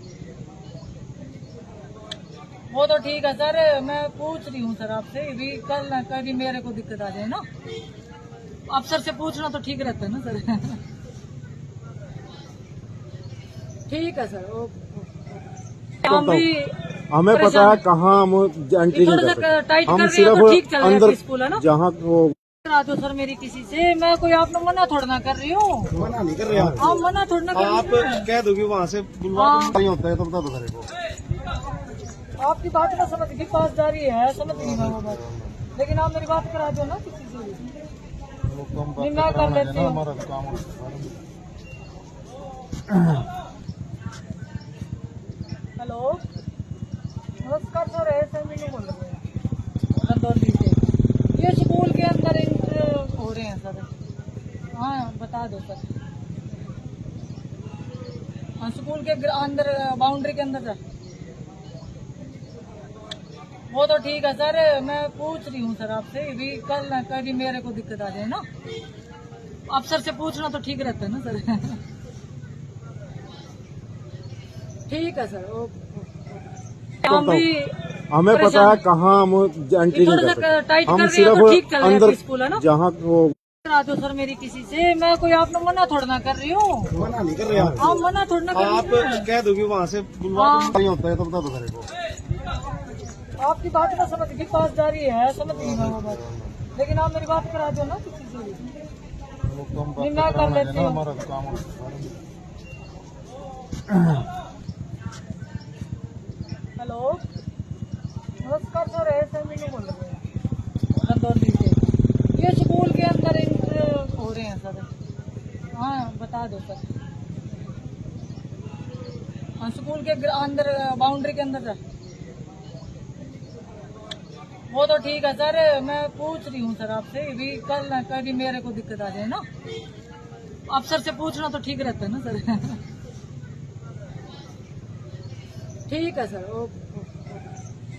वो तो ठीक है सर, मैं पूछ रही हूँ सर आपसे भी, कल ना कभी मेरे को दिक्कत आ जाए ना, अफसर से पूछना तो ठीक रहता है ना सर। ठीक है सर, ओके। हम भी हमें पता है कहाँ हम एंट्री नहीं थोड़ा कर सा सकते। टाइट कर हम रहे हैं सिर्फ तो ठीक चल रहा है अंदर स्कूल है ना। जहाँ वो करा दो सर मेरी किसी से, मैं कोई आपने मना थोड़ा ना कर रही हूँ। मना नहीं कर रहे आप। हाँ, मना थोड़ा ना कर आप रही हूँ। कह दोगे वहाँ से बुलवा हाँ। नहीं होता है तो बता दो मेरे को। आपकी बात ना समझ की पास जा रही है, समझ नहीं मैं वो बात, लेकिन आप मेरी बात करा दो ना किसी से भी। नहीं, मैं कर लेती हूँ। हमारा काम हेलो, नमस्कार सर, ऐसे मीनू बोल रहे हैं गंदौली से। ये स्कूल के अंदर इंटर हो रहे हैं सर। हाँ, बता दो सर। हाँ, स्कूल के अंदर बाउंड्री के अंदर सर। वो तो ठीक है सर, मैं पूछ रही हूँ सर आपसे भी, कल ना कभी मेरे को दिक्कत आ जाए ना, अफसर से पूछना तो ठीक रहता है ना सर। ठीक है सर, ओके। हम भी हमें पता है कहाँ हम एंट्री नहीं थोड़ा कर सा सकते। टाइट कर हम रहे हैं सिर्फ तो ठीक चल रहा है अंदर स्कूल है ना। जहाँ वो करा दो सर मेरी किसी से, मैं कोई आपने मना थोड़ा ना कर रही हूँ। मना नहीं कर रहे आप। हाँ, मना थोड़ा ना कर आप रही हूँ। कह दोगे वहाँ से बुलवा हाँ। नहीं होता है तो बता दो मेरे को। आपकी बात ना समझ की पास जा रही है, समझ नहीं मैं वो बात, लेकिन आप मेरी बात करा दो ना किसी से भी। नहीं, मैं कर लेती हूँ। हमारा काम हेलो, नमस्कार सर, ऐसे मीनू बोल रहे हैं गंदौली से। ये स्कूल के अंदर इंटर हो रहे हैं सर। हाँ, बता दो सर। हाँ, स्कूल के अंदर बाउंड्री के अंदर सर। वो तो ठीक है सर, मैं पूछ रही हूँ सर आपसे भी, कल ना कभी मेरे को दिक्कत आ जाए ना, अफसर से पूछना तो ठीक रहता है ना सर। ठीक है सर, ओके।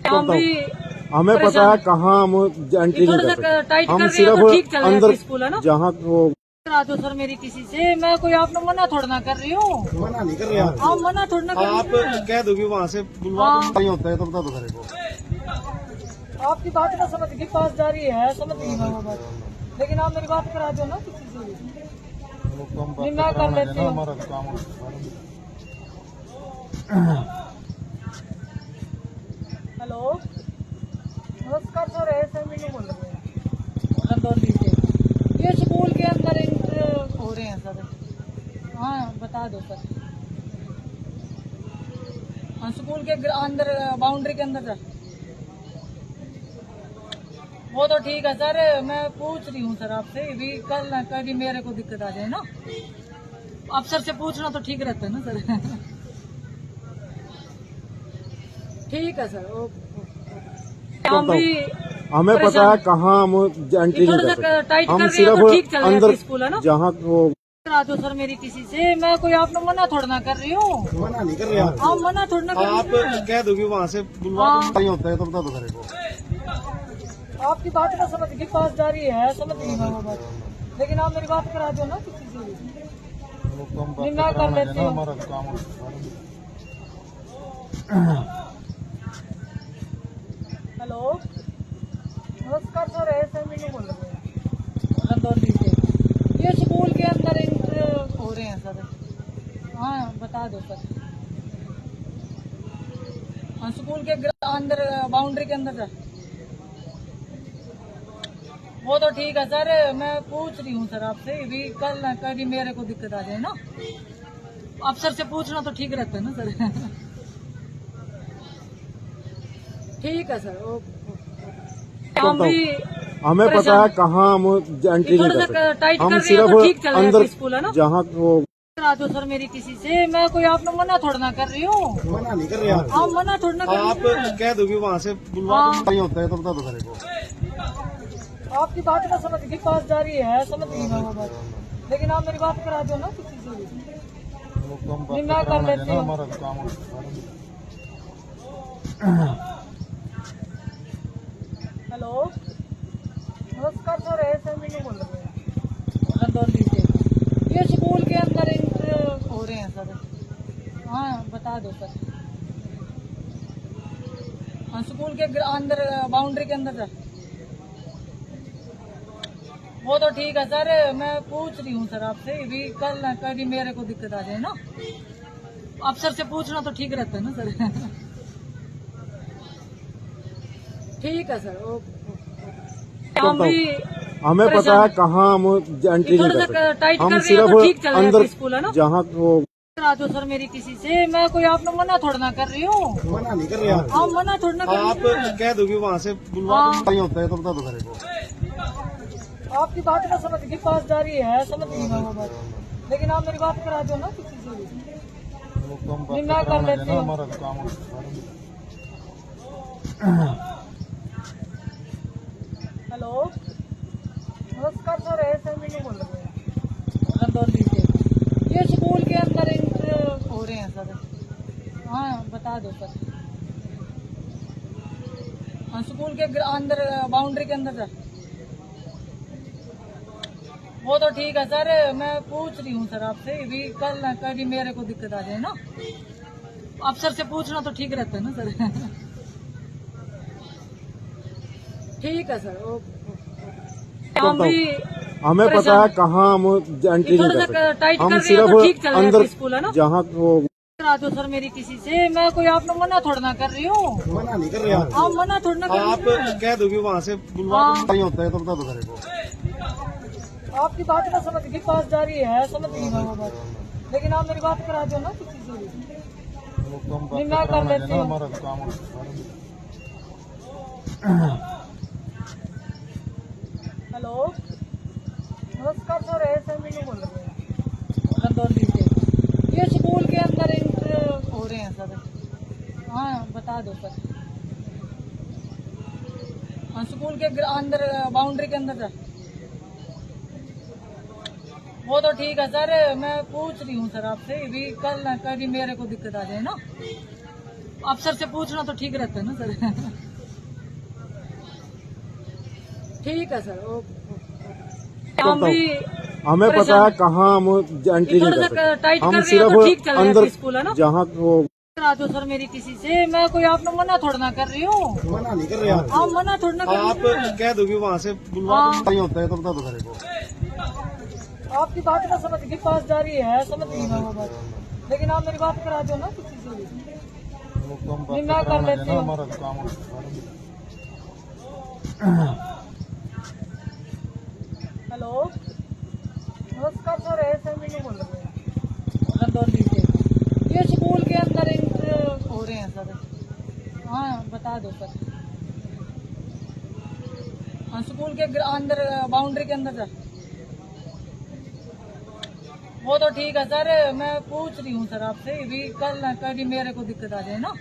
हम भी हमें पता है कहाँ हम एंट्री नहीं थोड़ा कर सा सकते। टाइट कर हम रहे हैं सिर्फ तो ठीक चल रहा है अंदर स्कूल है ना। जहाँ वो करा दो सर मेरी किसी से, मैं कोई आपने मना थोड़ा ना कर रही हूँ। मना नहीं कर रहे आप। हाँ, मना थोड़ा ना कर आप रही हूँ। कह दोगे वहाँ से बुलवा हाँ। नहीं होता है तो बता दो मेरे को। आपकी बात ना समझ की पास जा रही है, समझ नहीं मैं वो बात, लेकिन आप मेरी बात करा दो ना किसी से भी। नहीं, मैं कर लेती हूँ। हमारा काम हेलो, नमस्कार सर, ऐसे मीनू बोल रहे हैं गंदौली से। ये स्कूल के अंदर इंटर हो रहे हैं सर। हाँ, बता दो सर। हाँ, स्कूल के अंदर बाउंड्री के अंदर सर। वो तो ठीक है सर, मैं पूछ रही हूँ सर आपसे भी, कल ना कभी मेरे को दिक्कत आ जाए ना, अफसर से पूछना तो ठीक रहता है ना सर। ठीक है सर, ओके। हम भी हमें पता है कहाँ हम एंट्री नहीं थोड़ा कर सा सकते। टाइट कर हम रहे हैं सिर्फ तो ठीक चल रहा है अंदर स्कूल है ना। जहाँ वो करा दो सर मेरी किसी से, मैं कोई आपने मना थोड़ा ना कर रही हूँ। मना नहीं कर रहे आप। हाँ, मना थोड़ा ना कर आप रही हूँ। कह दोगे वहाँ से बुलवा हाँ। नहीं होता है तो बता दो मेरे को। आपकी बात ना समझ की पास जा रही है, समझ नहीं मैं वो बात, लेकिन आप मेरी बात करा दो ना किसी से भी। नहीं, मैं कर लेती हूँ। हमारा काम हेलो, नमस्कार सर, ऐसे मीनू बोल रहे हैं रंदौली से ये स्कूल के अंदर इंटर हो रहे हैं सर। हाँ बता दो सर। हाँ स्कूल के अंदर बाउंड्री के अंदर वो तो ठीक है सर, मैं पूछ रही हूँ सर आपसे भी, कल ना कभी मेरे को दिक्कत आ जाए ना, अफसर से पूछना तो ठीक रहता है ना सर। ठीक है सर। हम भी हमें पता है कहाँ हम एंट्री नहीं कर सकते, टाइट हम कर रही है तो ठीक सिर्फ चल रहा है अंदर स्कूल है ना। जहाँ वो करा दो सर मेरी किसी से, मैं कोई आपने मना थोड़ा ना कर रही हूँ। मना नहीं कर रहे आप, हाँ मना थोड़ा ना कर आप रही हूँ। कह दोगे वहाँ से बुलवा नहीं होता है तो बता दो मेरे को। आपकी बात ना समझ की पास जा रही है, समझ गई मैं वो बात, लेकिन आप मेरी बात करा दो ना किसी से भी। नहीं मैं कर लेती हूँ। हमारा काम हेलो नमस्कार सर, ऐसे नहीं बोल रहे हैं रंदौली से ये स्कूल के अंदर इंटर हो रहे हैं सर। हाँ बता दो सर। हाँ स्कूल के अंदर बाउंड्री के अंदर वो तो ठीक है सर, मैं पूछ रही हूँ सर आपसे भी, कल ना कभी मेरे को दिक्कत आ जाए ना, अफसर से पूछना तो ठीक रहता है ना सर। ठीक है सर। हम भी हमें पता है कहाँ हम एंट्री नहीं कर सकते, टाइट कर हम रही है तो ठीक चल सिर्फ रहा है अंदर स्कूल है ना। जहाँ वो करा दो सर मेरी किसी से, मैं कोई आपने मना थोड़ा ना कर रही हूँ। मना नहीं कर रहे आप, हाँ मना थोड़ा ना कर आप रही हूँ। कह दोगे वहाँ से बुलवा नहीं होता है तो बता दो मेरे को। आपकी बात ना समझ की पास जा रही है, समझ गई मैं वो बात, लेकिन आप मेरी बात करा दो ना किसी से भी। नहीं मैं कर लेती हूँ। हमारा काम हेलो नमस्कार सर, ऐसे नहीं बोल रहे हैं रंदौली से ये स्कूल के अंदर इंटर हो रहे हैं सर। हाँ बता दो सर। हाँ स्कूल के अंदर बाउंड्री के अंदर वो तो ठीक है सर, मैं पूछ रही हूँ सर आपसे भी, कल ना कभी मेरे को दिक्कत आ जाए ना, अफसर से पूछना तो ठीक रहता है ना सर। ठीक है सर। हम भी हमें पता है कहाँ हम एंट्री नहीं कर सकते, टाइट कर हम रही है तो ठीक चल सिर्फ रहा है अंदर स्कूल है ना। जहाँ वो करा दो सर मेरी किसी से, मैं कोई आपने मना थोड़ा ना कर रही हूँ। मना नहीं कर रहे आप, हाँ मना थोड़ा ना कर आप रही हूँ। कह दोगे वहाँ से बुलवा नहीं होता है तो बता दो मेरे को। आपकी बात ना समझ की पास जा रही है, समझ गई मैं वो बात, लेकिन आप मेरी बात करा दो ना किसी से भी। नहीं मैं कर लेती हूँ। हमारा काम हेलो नमस्कार सर, ऐसे नहीं बोल रहे हैं रंदौली से ये स्कूल के अंदर इंटर हो रहे हैं सर। हाँ बता दो सर। हाँ स्कूल के अंदर बाउंड्री के अंदर वो तो ठीक है सर, मैं पूछ रही हूँ सर आपसे भी, कल ना कभी मेरे को दिक्कत आ जाए ना, अफसर से पूछना तो ठीक रहता है ना सर। ठीक है सर। हम भी हमें पता है कहाँ हम एंट्री नहीं कर सकते, टाइट कर हम रही है तो ठीक चल सिर्फ रहा है अंदर स्कूल है ना। जहाँ वो करा दो सर मेरी किसी से, मैं कोई आपने मना थोड़ा ना कर रही हूँ। मना नहीं कर रहे आप, हाँ मना थोड़ा ना कर आप रही हूँ। कह दोगे वहाँ से बुलवा नहीं होता है तो बता दो मेरे को। आपकी बात ना समझ की पास जा रही है, समझ गई मैं वो बात, लेकिन आप मेरी बात करा दो ना किसी से भी। नहीं मैं कर लेती हूँ। हमारा काम हेलो नमस्कार सर, ऐसे नहीं बोल रहे हैं रंदौली से ये स्कूल के अंदर इंटर हो रहे हैं सर। हाँ बता दो सर। हाँ स्कूल के अंदर बाउंड्री के अंदर वो तो ठीक है सर, मैं पूछ रही हूँ सर आपसे भी, कल ना कभी मेरे को दिक्कत आ जाए ना,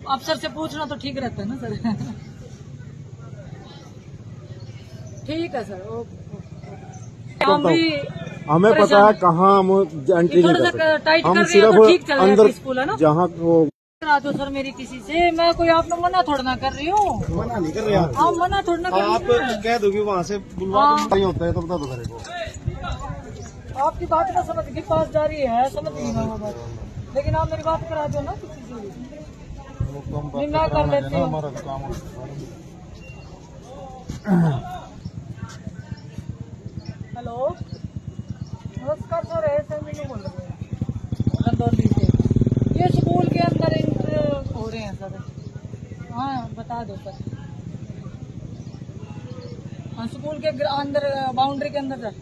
अफसर से पूछना तो ठीक रहता है ना सर। ठीक है सर। हम भी हमें पता है कहाँ हम एंट्री नहीं कर सकते, टाइट कर हम रही है तो ठीक चल सिर्फ रहा है अंदर स्कूल है ना। जहाँ वो करा दो सर मेरी किसी से, मैं कोई आपने मना थोड़ा ना कर रही हूँ। मना नहीं कर रहे आप, हाँ मना थोड़ा ना कर आप रही हूँ। कह दोगे वहाँ से बुलवा नहीं होता है तो बता दो मेरे को। आपकी बात ना समझ की पास जा रही है, समझ गई मैं वो बात, लेकिन आप मेरी बात करा दो ना किसी से भी। नहीं मैं कर लेती हूँ। हमारा काम रंदौली से। ये स्कूल के अंदर इंटर हो रहे हैं सर। हाँ बता दो सर। हाँ स्कूल के अंदर बाउंड्री के अंदर सर।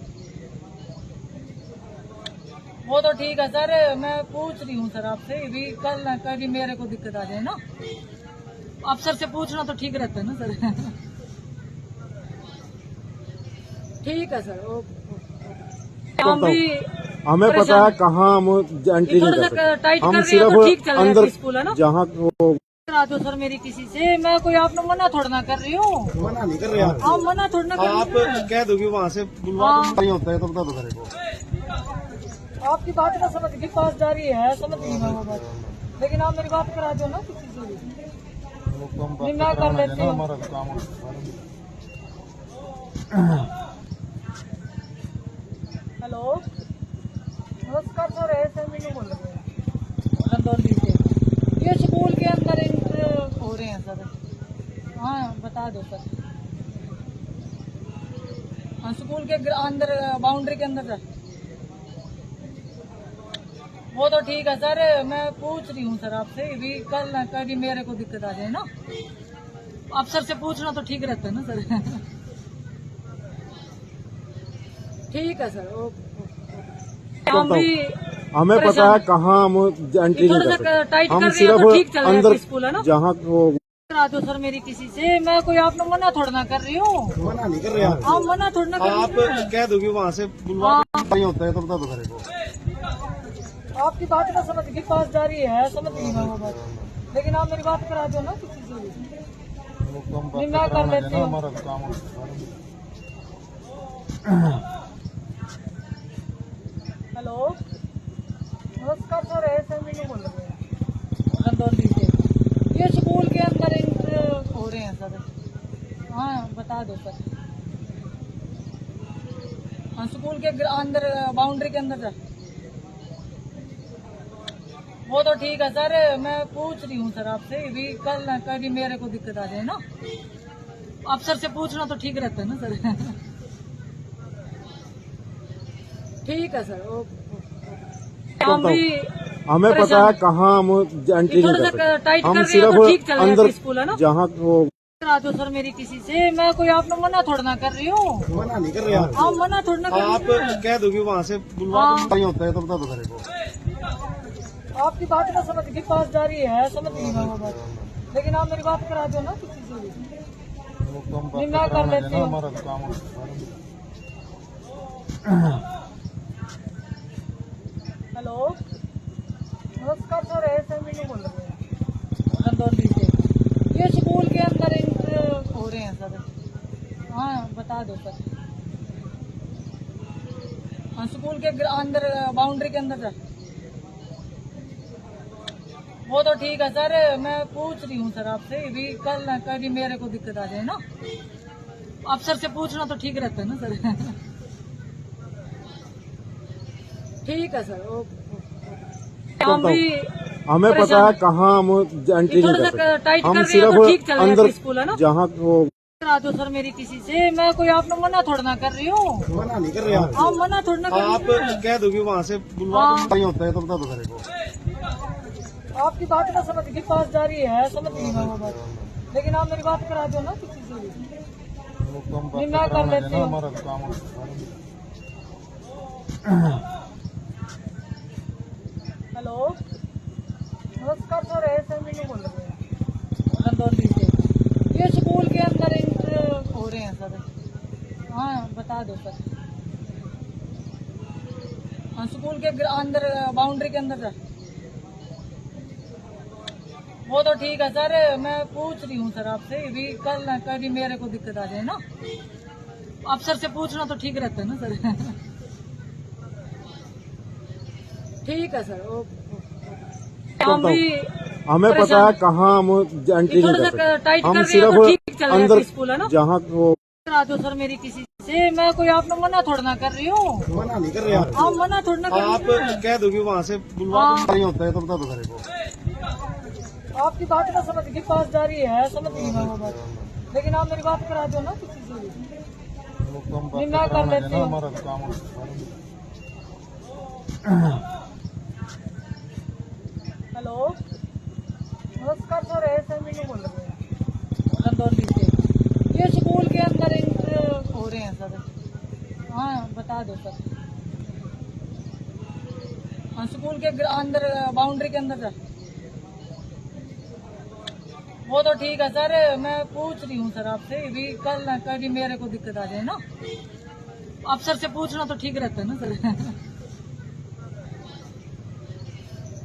वो तो ठीक है सर, मैं पूछ रही हूँ सर आपसे भी, कल ना कभी मेरे को दिक्कत आ जाए ना, अफसर से पूछना तो ठीक रहता है ना सर। ठीक है सर, ओके। हम भी हमें पता है कहाँ हम एंट्री नहीं कर सकते, टाइट हम कर रहे हैं तो ठीक सिर्फ चल रहा है अंदर स्कूल है ना। जहाँ वो करा दो सर मेरी किसी से, मैं कोई आप लोग मना थोड़ा ना कर रही हूँ। मना नहीं कर रहे आप, हाँ मना थोड़ा ना कर आप कह दो कि वहाँ से बुलवा नहीं होता है तो बता दो मेरे को। आपकी बात ना समझ के पास जा रही है, समझ नहीं मैं वो बात, लेकिन आप मेरी बात करा दो ना किसी से भी। नहीं मैं कर लेती हूँ। हेलो नमस्कार सर, ऐसे मीनू बोल रहे हैं रंदौली से। ये स्कूल के अंदर इंटर हो रहे हैं सर। हाँ बता दो सर। हाँ स्कूल के अंदर बाउंड्री के अंदर सर। वो तो ठीक है सर, मैं पूछ रही हूँ सर आपसे भी, कल ना कभी मेरे को दिक्कत आ जाए ना, अफसर से पूछना तो ठीक रहता है ना सर। ठीक है सर, ओके। हम भी हमें पता है कहाँ हम एंट्री नहीं कर सकते, टाइट कर हम रहे हैं तो ठीक सिर्फ चल रहा है अंदर स्कूल है ना। जहाँ वो करा दो सर मेरी किसी से, मैं कोई आप लोग मना थोड़ा ना कर रही हूँ। मना नहीं कर रहे आप, हाँ मना थोड़ा ना कर आप कह दो कि वहाँ से बुलवा नहीं होता है तो बता दो मेरे को। आपकी बात ना समझ के पास जा रही है, समझ नहीं मैं वो बात, लेकिन आप मेरी बात करा दो ना किसी से भी। नहीं मैं कर लेती हूँ। हेलो नमस्कार सर, ऐसे मीनू बोल रहे हैं रंदौली से। ये स्कूल के अंदर इंटर हो रहे हैं सर। हाँ बता दो सर। हाँ स्कूल के अंदर बाउंड्री के अंदर सर। वो तो ठीक है सर, मैं पूछ रही हूँ सर आपसे भी, कल ना कभी मेरे को दिक्कत आ जाए ना, अफसर से पूछना तो ठीक रहता है ना सर। ठीक है सर, ओके। हम भी हमें पता है कहाँ हम एंट्री नहीं कर सकते, टाइट कर हम रहे हैं तो ठीक चल सिर्फ रहा है अंदर स्कूल है ना। जहाँ वो करा दो सर मेरी किसी से, मैं कोई आप लोग मना थोड़ा ना कर रही हूँ। मना नहीं कर रहे आप, हाँ मना थोड़ा ना कर आप कह दो कि वहाँ से बुलवा नहीं होता है तो बता दो मेरे को। आपकी बात ना समझ के पास जा रही है, समझ नहीं मैं वो बात, लेकिन आप मेरी बात करा दो ना किसी से भी। नहीं मैं कर लेती हूँ। हेलो नमस्कार सर, ऐसे मीनू बोल रहे हैं रंदौली से। ये स्कूल के अंदर इंटर हो रहे हैं सर। हाँ बता दो सर। हाँ स्कूल के अंदर बाउंड्री के अंदर सर। वो तो ठीक है सर, मैं पूछ रही हूँ सर आपसे भी, कल ना कभी मेरे को दिक्कत आ जाए ना, अफसर से पूछना तो ठीक रहता है ना सर। ठीक है सर, ओके। हम भी हमें पता है कहाँ हम एंट्री नहीं कर सकते, टाइट कर हम रहे हैं तो ठीक चल सिर्फ रहा है अंदर स्कूल है ना। जहाँ वो करा दो सर मेरी किसी से, मैं कोई आप लोग मना थोड़ा ना कर रही हूँ। मना नहीं कर रहे आप, हाँ मना थोड़ा ना कर आप कह दो कि वहाँ से बुलवा नहीं होता है तो बता दो मेरे को। आपकी बात ना समझ के पास जा रही है, समझ नहीं मैं वो बात, लेकिन आप मेरी बात करा दो ना किसी से भी। नहीं मैं कर लेती हूँ। हेलो नमस्कार सर, ऐसे मीनू बोल रहे हैं रंदौली से। ये स्कूल के अंदर इंटर हो रहे हैं सर। हाँ बता दो सर। हाँ स्कूल के अंदर बाउंड्री के अंदर सर। वो तो ठीक है सर, मैं पूछ रही हूँ सर आपसे भी, कल ना कभी मेरे को दिक्कत आ जाए ना, अफसर से पूछना तो ठीक रहता है ना सर। ठीक है सर, ओके। हम भी हमें पता है कहाँ हम एंट्री नहीं कर सकते, टाइट कर हम रहे हैं तो ठीक चल सिर्फ रहा है अंदर स्कूल है ना। जहाँ वो करा दो सर मेरी किसी से, मैं कोई आप लोग मना थोड़ा ना कर रही हूँ। मना नहीं कर रहे आप, हाँ मना थोड़ा ना कर आप कह दो कि वहाँ से बुलवा नहीं होता है तो बता दो मेरे को। आपकी बात ना समझ के पास जा रही है, समझ नहीं मैं वो बात, लेकिन आप मेरी बात करा दो ना किसी से भी। नहीं मैं कर लेती हूँ। स्कूल के अंदर बाउंड्री के अंदर वो तो ठीक है सर, मैं पूछ रही हूँ सर आपसे भी, कल ना कभी मेरे को दिक्कत आ जाए ना, अफसर से पूछना तो ठीक रहता है ना सर।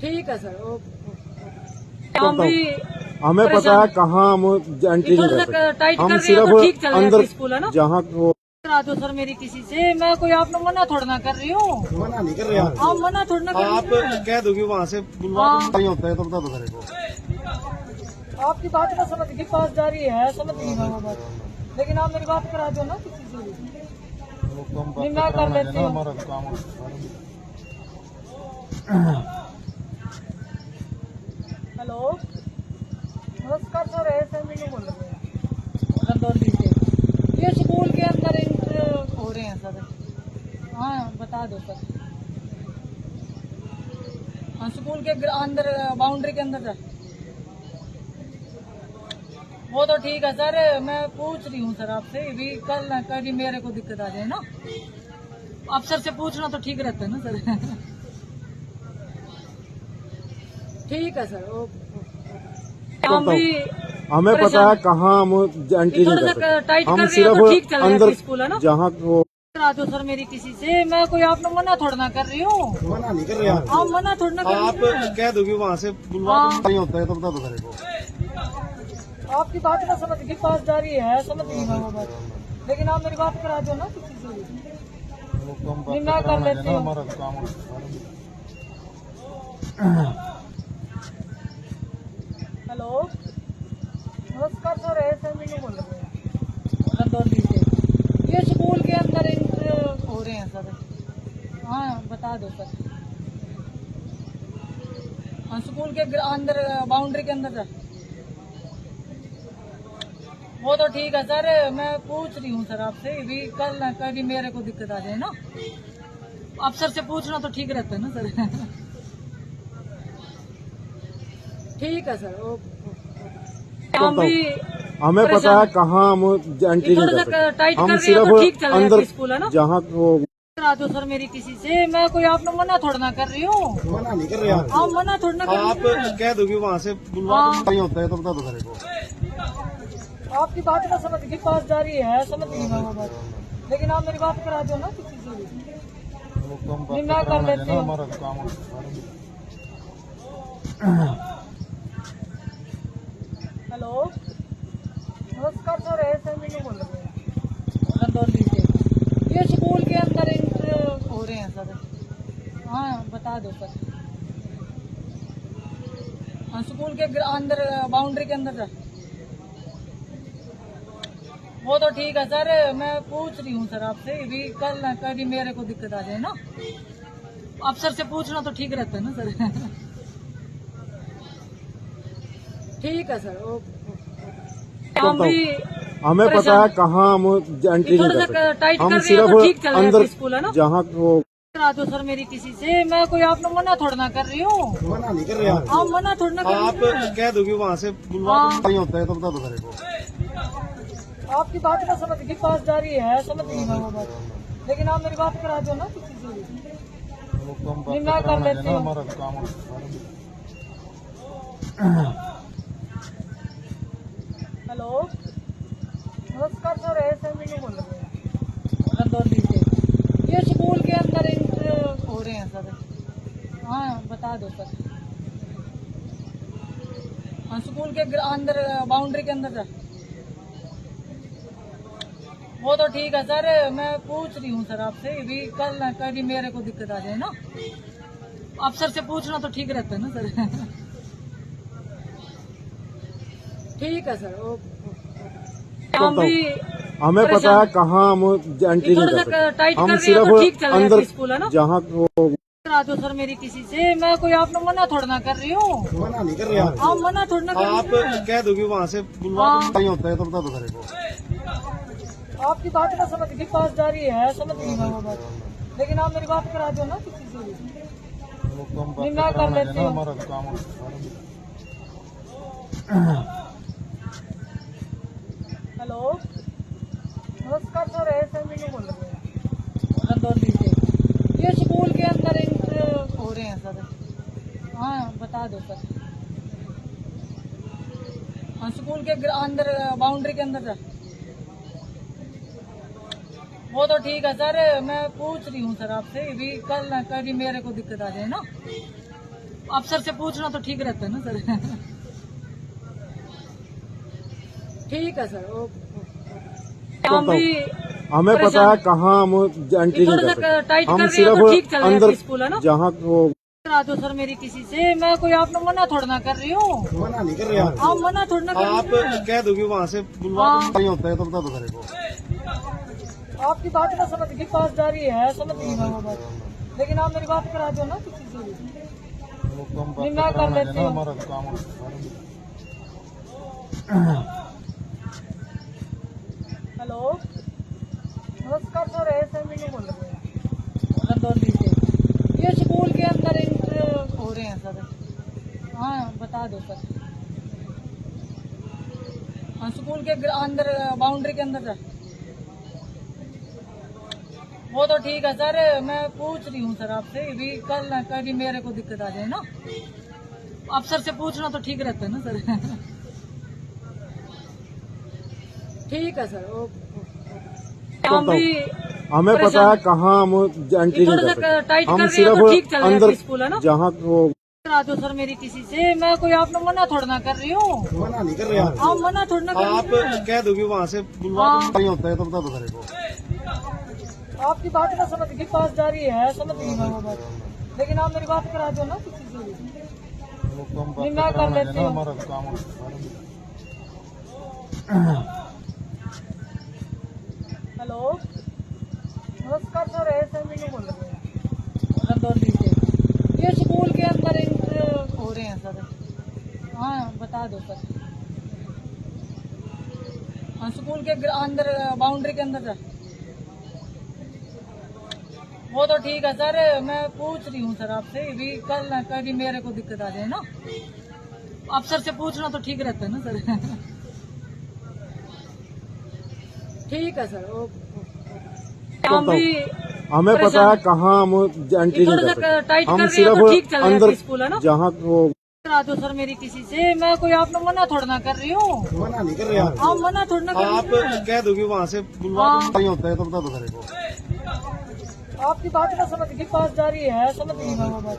ठीक है सर, हम भी हमें पता है कहाँ हम एंट्री नहीं कर सकते, टाइट कर हम रहे हैं तो ठीक चल सिर्फ रहा है अंदर स्कूल है ना। जहाँ वो करा दो सर मेरी किसी से, मैं कोई आपने मना थोड़ा ना कर रही हूँ। मना नहीं कर रहे आप, हाँ मना थोड़ा ना कर आप रही हूँ। कह दोगे वहाँ से बुलवा नहीं होता है तो बता दो मेरे को। आपकी बात ना समझ के पास जा रही है, समझ नहीं रहा वो बात, लेकिन आप मेरी बात करा दो ना किसी से भी। नहीं मैं कर लेती हूँ। हेलो नमस्कार सर, ऐसे नहीं बोल रहे हैं रंदौली से, ये स्कूल के अंदर इंटर हो रहे हैं सर। हाँ बता दो सर। हाँ स्कूल के अंदर बाउंड्री के अंदर वो तो ठीक है सर, मैं पूछ रही हूँ सर आपसे भी, कल ना कभी मेरे को दिक्कत आ जाए ना, अफसर से पूछना तो ठीक रहता है ना सर। ठीक है सर, हम भी हमें पता है कहाँ हम एंट्री नहीं कर सकते, टाइट कर हम रहे हैं तो ठीक चल सिर्फ रहा है अंदर स्कूल है ना। जहाँ वो करा दो सर मेरी किसी से, मैं कोई आपने मना थोड़ा ना कर रही हूँ। मना नहीं कर रहे आप, हाँ मना थोड़ा ना कर आप रही हूँ। कह दोगे वहाँ से बुलवा नहीं होता है तो बता दो मेरे को। आपकी बात ना समझ के पास जा रही है, समझ नहीं रहा वो बात, लेकिन आप मेरी बात करा दो ना किसी से भी। नहीं मैं कर लेती हूँ। हेलो नमस्कार सर, ऐसे नहीं बोल रहे हैं रंदौली से, ये स्कूल के अंदर इंटर हो रहे हैं सर। हाँ बता दो सर। हाँ स्कूल के अंदर बाउंड्री के अंदर वो तो ठीक है सर, मैं पूछ रही हूँ सर आपसे भी, कल ना कभी मेरे को दिक्कत आ जाए ना, अफसर से पूछना तो ठीक रहता है ना सर। ठीक है सर, हम भी हमें पता है कहाँ हम एंट्री नहीं कर सकते, टाइट कर हम रहे हैं तो ठीक चल सिर्फ रहा है अंदर स्कूल है ना। जहाँ वो करा दो सर मेरी किसी से, मैं कोई आपने मना थोड़ा ना कर रही हूँ। मना नहीं कर रहे आप, हाँ मना थोड़ा ना कर आप रही हूँ। कह दोगे वहाँ से बुलवा नहीं होता है तो बता दो मेरे को। आपकी बात ना समझ के पास जा रही है, समझ नहीं रहा वो बात, लेकिन आप मेरी बात करा दो ना किसी से भी। नहीं मैं कर लेती हूँ। हेलो नमस्कार सर, ऐसे नहीं बोल रहे हैं रंदौली से, ये स्कूल के अंदर इंटर हो रहे हैं सर। हाँ बता दो सर। हाँ स्कूल के अंदर बाउंड्री के अंदर वो तो ठीक है सर, मैं पूछ रही हूँ सर आपसे भी, कल ना कभी मेरे को दिक्कत आ जाए ना, अफसर से पूछना तो ठीक रहता है ना सर। ठीक है सर, हम भी हमें पता है कहाँ हम एंट्री नहीं कर सकते, टाइट कर हम रहे हैं तो ठीक चल सिर्फ रहा है अंदर स्कूल है ना। जहाँ वो करा दो सर मेरी किसी से, मैं कोई आपने मना थोड़ा ना कर रही हूँ। मना नहीं कर रहे आप, हाँ मना थोड़ा ना कर आप रही हूँ। कह दोगे वहाँ से बुलवा नहीं होता है तो बता दो मेरे को। आपकी बात ना समझ के पास जा रही है, समझ नहीं रहा वो बात, लेकिन आप मेरी बात करा दो ना किसी से भी। नहीं मैं कर लेती हूँ। हेलो नमस्कार सर, ऐसे नहीं बोल रहे हैं रंदौली से, ये स्कूल के अंदर इंटर हो रहे हैं सर। हाँ बता दो सर। हाँ स्कूल के अंदर बाउंड्री के अंदर वो तो ठीक है सर, मैं पूछ रही हूँ सर आपसे भी, कल ना कभी मेरे को दिक्कत आ जाए ना, अफसर से पूछना तो ठीक रहता है ना सर। ठीक है सर, हम भी हमें पता है कहाँ हम एंट्री नहीं कर सकते, टाइट कर हम रहे हैं तो ठीक चल सिर्फ रहा है अंदर स्कूल है ना। जहाँ वो करा दो सर मेरी किसी से, मैं कोई आपने मना थोड़ा ना कर रही हूँ। मना नहीं कर रहे आप, हाँ मना थोड़ा ना कर आप रही हूँ। कह दोगे वहाँ से बुलवा नहीं होता है तो बता दो मेरे को। आपकी बात ना समझ के पास जा रही है, समझ नहीं रहा वो बात, लेकिन आप मेरी बात करा दो ना किसी से भी। नहीं मैं कर लेती हूँ। हेलो नमस्कार सर, ऐसे नहीं बोल रहे हैं रंदौली से, ये स्कूल के अंदर इंटर हो रहे हैं सर। बता दो सर। हाँ, स्कूल के अंदर बाउंड्री के अंदर सर। वो तो ठीक है सर, मैं पूछ रही हूँ सर आपसे भी, कल ना कभी मेरे को दिक्कत आ जाए ना, अफसर से पूछना तो ठीक रहता है ना सर। ठीक है सर, ओके। हम भी हमें पता है कहाँ हम एंट्री नहीं कर सकते, टाइट हम कर रहे हैं तो ठीक चल सिर्फ रहा है अंदर स्कूल है ना। जहाँ वो करा दो सर मेरी किसी से, मैं कोई आपने मना थोड़ा ना कर रही हूँ। मना नहीं कर रहे आप, हाँ मना थोड़ा ना कर आप रही हूँ। कह दोगे वहाँ से बुलवा नहीं होता है तो बता दो मेरे को। आपकी बात ना समझ की पास जा रही है, समझ गई मैं वो बात, लेकिन आप मेरी बात करा दो ना किसी से भी। नहीं मैं कर लेती हूँ। हमारा काम हेलो नमस्कार सर, ऐसे नहीं बोल रहे हैं रंदौली से, ये स्कूल के अंदर इंटर हो रहे हैं सर। हाँ बता दो सर। हाँ, स्कूल के अंदर बाउंड्री के अंदर सर। वो तो ठीक है सर, मैं पूछ रही हूँ सर आपसे भी, कल ना कभी मेरे को दिक्कत आ जाए ना, अफसर से पूछना तो ठीक रहता है ना सर। ठीक है सर, ओके। हम भी हमें पता है कहाँ हम एंट्री नहीं कर सकते, टाइट कर हम रहे हैं तो ठीक चल सिर्फ रहा है अंदर स्कूल है ना। जहाँ वो करा दो सर मेरी किसी से, मैं कोई आपने मना थोड़ा ना कर रही हूँ। मना नहीं कर रहे आप, हाँ मना थोड़ा ना कर आप रही हूँ। कह दोगे वहाँ से बुलवा नहीं होता है तो बता दो मेरे को। आपकी बात ना समझ की पास जा रही है, समझ गई मैं वो बात, लेकिन आप मेरी बात करा दो ना किसी से भी। नहीं मैं कर लेती हूँ। हमारा काम हेलो नमस्कार सर, ऐसे नहीं बोल रहे हैं रंदौली से, ये स्कूल के अंदर इंटर हो रहे हैं सर। हाँ बता दो सर। हाँ, स्कूल के अंदर बाउंड्री के अंदर सर। वो तो ठीक है सर, मैं पूछ रही हूँ सर आपसे भी, कल ना कभी मेरे को दिक्कत आ जाए ना, अफसर से पूछना तो ठीक रहता है ना सर। ठीक है सर, ओके। हम भी हमें पता है कहाँ हम एंट्री नहीं कर सकते, टाइट कर हम रहे हैं तो ठीक सिर्फ चल रहा है अंदर स्कूल है ना। जहाँ वो करा दो सर मेरी किसी से, मैं कोई आपने मना थोड़ा ना कर रही हूँ। मना नहीं कर रहे आप, हाँ मना थोड़ा ना कर आप रही हूँ। कह दोगे वहाँ से बुलवा नहीं होता है तो बता दो मेरे को। आपकी बात ना समझ की पास जा रही है, समझ गई मैं वो बात,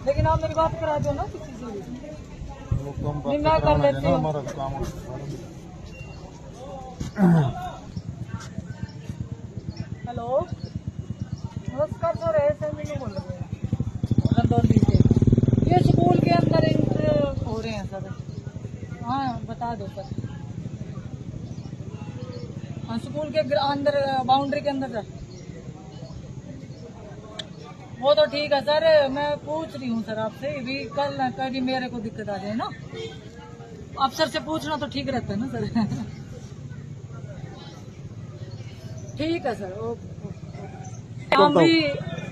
लेकिन आप मेरी बात करा दो ना किसी से भी। नहीं मैं कर लेती हूँ। हमारा काम हेलो नमस्कार सर, ऐसे नहीं बोल रहे हैं रंदौली से, ये स्कूल के अंदर इंटर हो रहे हैं सर। हाँ बता दो सर। हाँ, स्कूल के अंदर बाउंड्री के अंदर सर। वो तो ठीक है सर, मैं पूछ रही हूँ सर आपसे भी, कल ना कभी मेरे को दिक्कत आ जाए ना, अफसर से पूछना तो ठीक रहता है ना सर। ठीक है सर, ओके। हम भी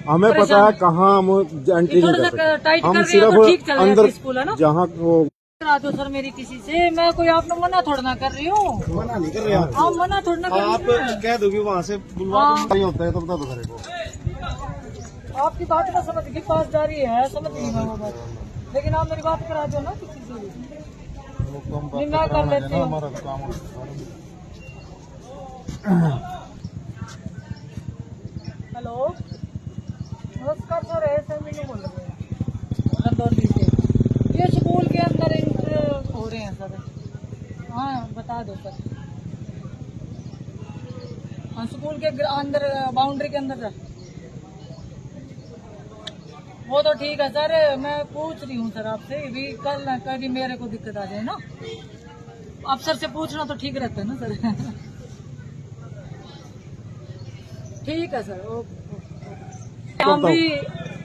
हमें पता है कहाँ हम एंट्री नहीं कर सकते, टाइट कर हम रहे हैं तो ठीक सिर्फ चल रहा है अंदर स्कूल है ना। जहाँ वो करा दो सर मेरी किसी से, मैं कोई आपने मना थोड़ा ना कर रही हूँ। मना नहीं कर रहे आप, हाँ मना थोड़ा ना कर आप रही हूँ। कह दोगे वहाँ से बुलवा नहीं होता है तो बता दो मेरे को। आपकी बात ना समझ की पास जा रही है, समझ गई मैं वो बात, लेकिन आप मेरी बात करा दो ना किसी से भी। नहीं मैं कर लेती हूँ। हमारा काम हेलो नमस्कार सर, ऐसे नहीं बोल रहे हैं रंदौली से, ये स्कूल के अंदर इंटर हो रहे हैं सर। हाँ बता दो सर। हाँ, स्कूल के अंदर बाउंड्री के अंदर सर। वो तो ठीक है सर, मैं पूछ रही हूँ सर आपसे भी, कल ना कभी मेरे को दिक्कत आ जाए ना, अफसर से पूछना तो ठीक रहता है ना सर। ठीक है सर, ओके। हम भी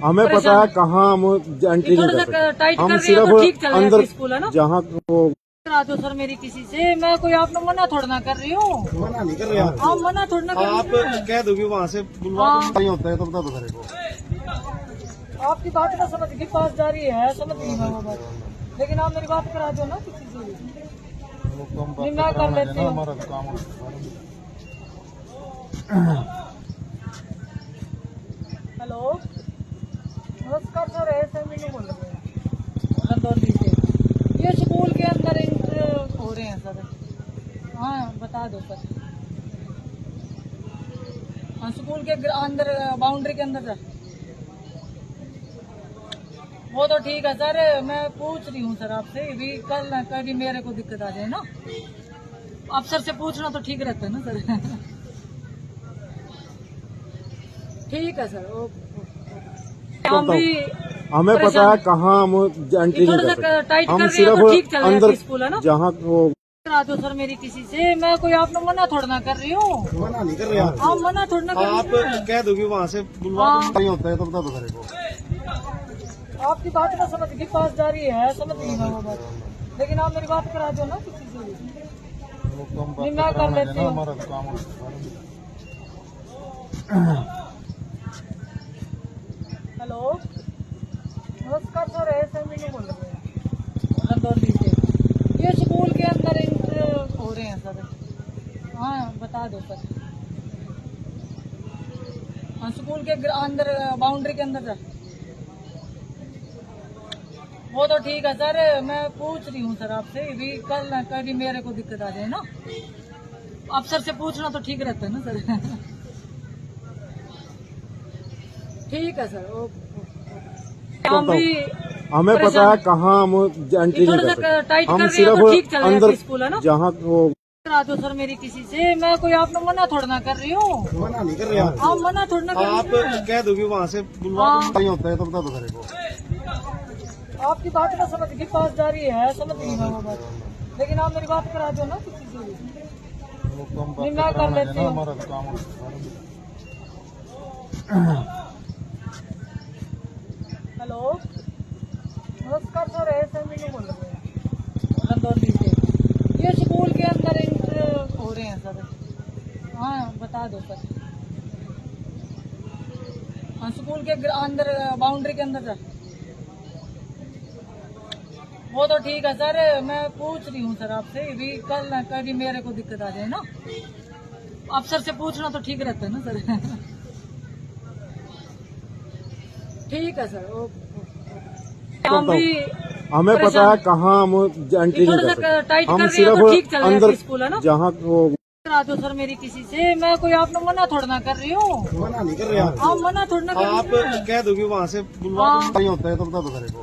हमें पता है कहाँ हम एंट्री नहीं कर सकते, टाइट कर हम रहे हैं तो ठीक सिर्फ चल रहा है अंदर स्कूल है ना। जहाँ वो करा दो सर मेरी किसी से, मैं कोई आपने मना थोड़ा ना कर रही हूँ। मना नहीं कर रहे आप, हाँ मना थोड़ा ना कर आप रही हूँ। कह दोगे वहाँ से बुलवा नहीं होता है तो बता दो मेरे को। आपकी बात ना समझ की पास जा रही है, समझ गई मैं वो बात, लेकिन आप मेरी बात करा दो ना किसी से भी। नहीं मैं कर लेती हूँ। हमारा काम हेलो नमस्कार सर, ऐसे नहीं बोल रहे हैं रंदौली हाँ बता दो सर। हाँ स्कूल के अंदर बाउंड्री के अंदर सर। वो तो ठीक है सर, मैं पूछ रही हूँ सर आपसे भी, कल ना कभी मेरे को दिक्कत आ जाए ना, अफसर से पूछना तो ठीक रहता है ना सर। ठीक है सर, ओके। हम भी हमें पता है कहाँ हम एंट्री नहीं थोड़ा कर सा सकते। टाइट हम कर रहे हैं सिर्फ तो ठीक चल रहा अंदर है स्कूल है ना। जहाँ वो करा दो सर मेरी किसी से, मैं कोई आपने मना थोड़ा ना कर रही हूँ। मना नहीं कर रहे आप। हाँ मना थोड़ा ना कर आप रही हूँ। कह दोगे वहाँ से बुलवा हाँ। नहीं होता है तो बता दो मेरे को। आपकी बात ना समझ की पास जा रही है, समझ गई मैं वो बात, लेकिन आप मेरी बात करा दो ना किसी से भी। नहीं मैं कर लेती हूँ। हमारा काम हेलो नमस्कार सर, ऐसे नहीं बोल रहे हैं गंदौली से। ये स्कूल के अंदर इंटर हो रहे हैं सर। हाँ बता दो सर। हाँ स्कूल के अंदर बाउंड्री के अंदर सर। वो तो ठीक है सर, मैं पूछ रही हूँ सर आपसे भी, कल ना कभी मेरे को दिक्कत आ जाए ना, अफसर से पूछना तो ठीक रहता है ना सर। ठीक है सर, ओके। हम भी हमें पता है कहाँ हम एंट्री नहीं थोड़ा कर सा सकते। टाइट कर हम रहे हैं तो ठीक सिर्फ चल रहा है अंदर स्कूल है ना। जहाँ वो करा दो सर मेरी किसी से, मैं कोई आपने मना थोड़ा ना कर रही हूँ। मना नहीं कर रहे आप। हाँ मना थोड़ा ना कर आप रही हूँ। कह दोगे वहाँ से बुलवा हाँ। नहीं होता है तो बता दो मेरे को। आपकी बात ना समझ की पास जा रही है, समझ गई मैं वो बात, लेकिन आप मेरी बात करा दो ना किसी से भी। नहीं मैं कर लेती हूँ। हमारा काम हेलो नमस्कार सर, ऐसे नहीं बोल रहे हैं गंदौली से। ये स्कूल के अंदर इंटर हो रहे हैं सर। हाँ बता दो सर। हाँ स्कूल के अंदर बाउंड्री के अंदर सर। वो तो ठीक है सर, मैं पूछ रही हूँ सर आपसे भी, कल ना कभी मेरे को दिक्कत आ जाए ना, अफसर से पूछना तो ठीक रहता है ना सर। ठीक है सर, ओके। हम भी हमें पता है कहाँ हम एंट्री नहीं थोड़ा कर सा सकते। टाइट कर हम रहे हैं तो ठीक सिर्फ चल रहा है अंदर स्कूल है ना। जहाँ वो करा दो सर मेरी किसी से, मैं कोई आपने मना थोड़ा ना कर रही हूँ। मना नहीं कर रहे आप। हाँ मना थोड़ा ना कर आप रही हूँ। कह दोगे वहाँ से बुलवा हाँ। नहीं होता है तो बता दो मेरे को।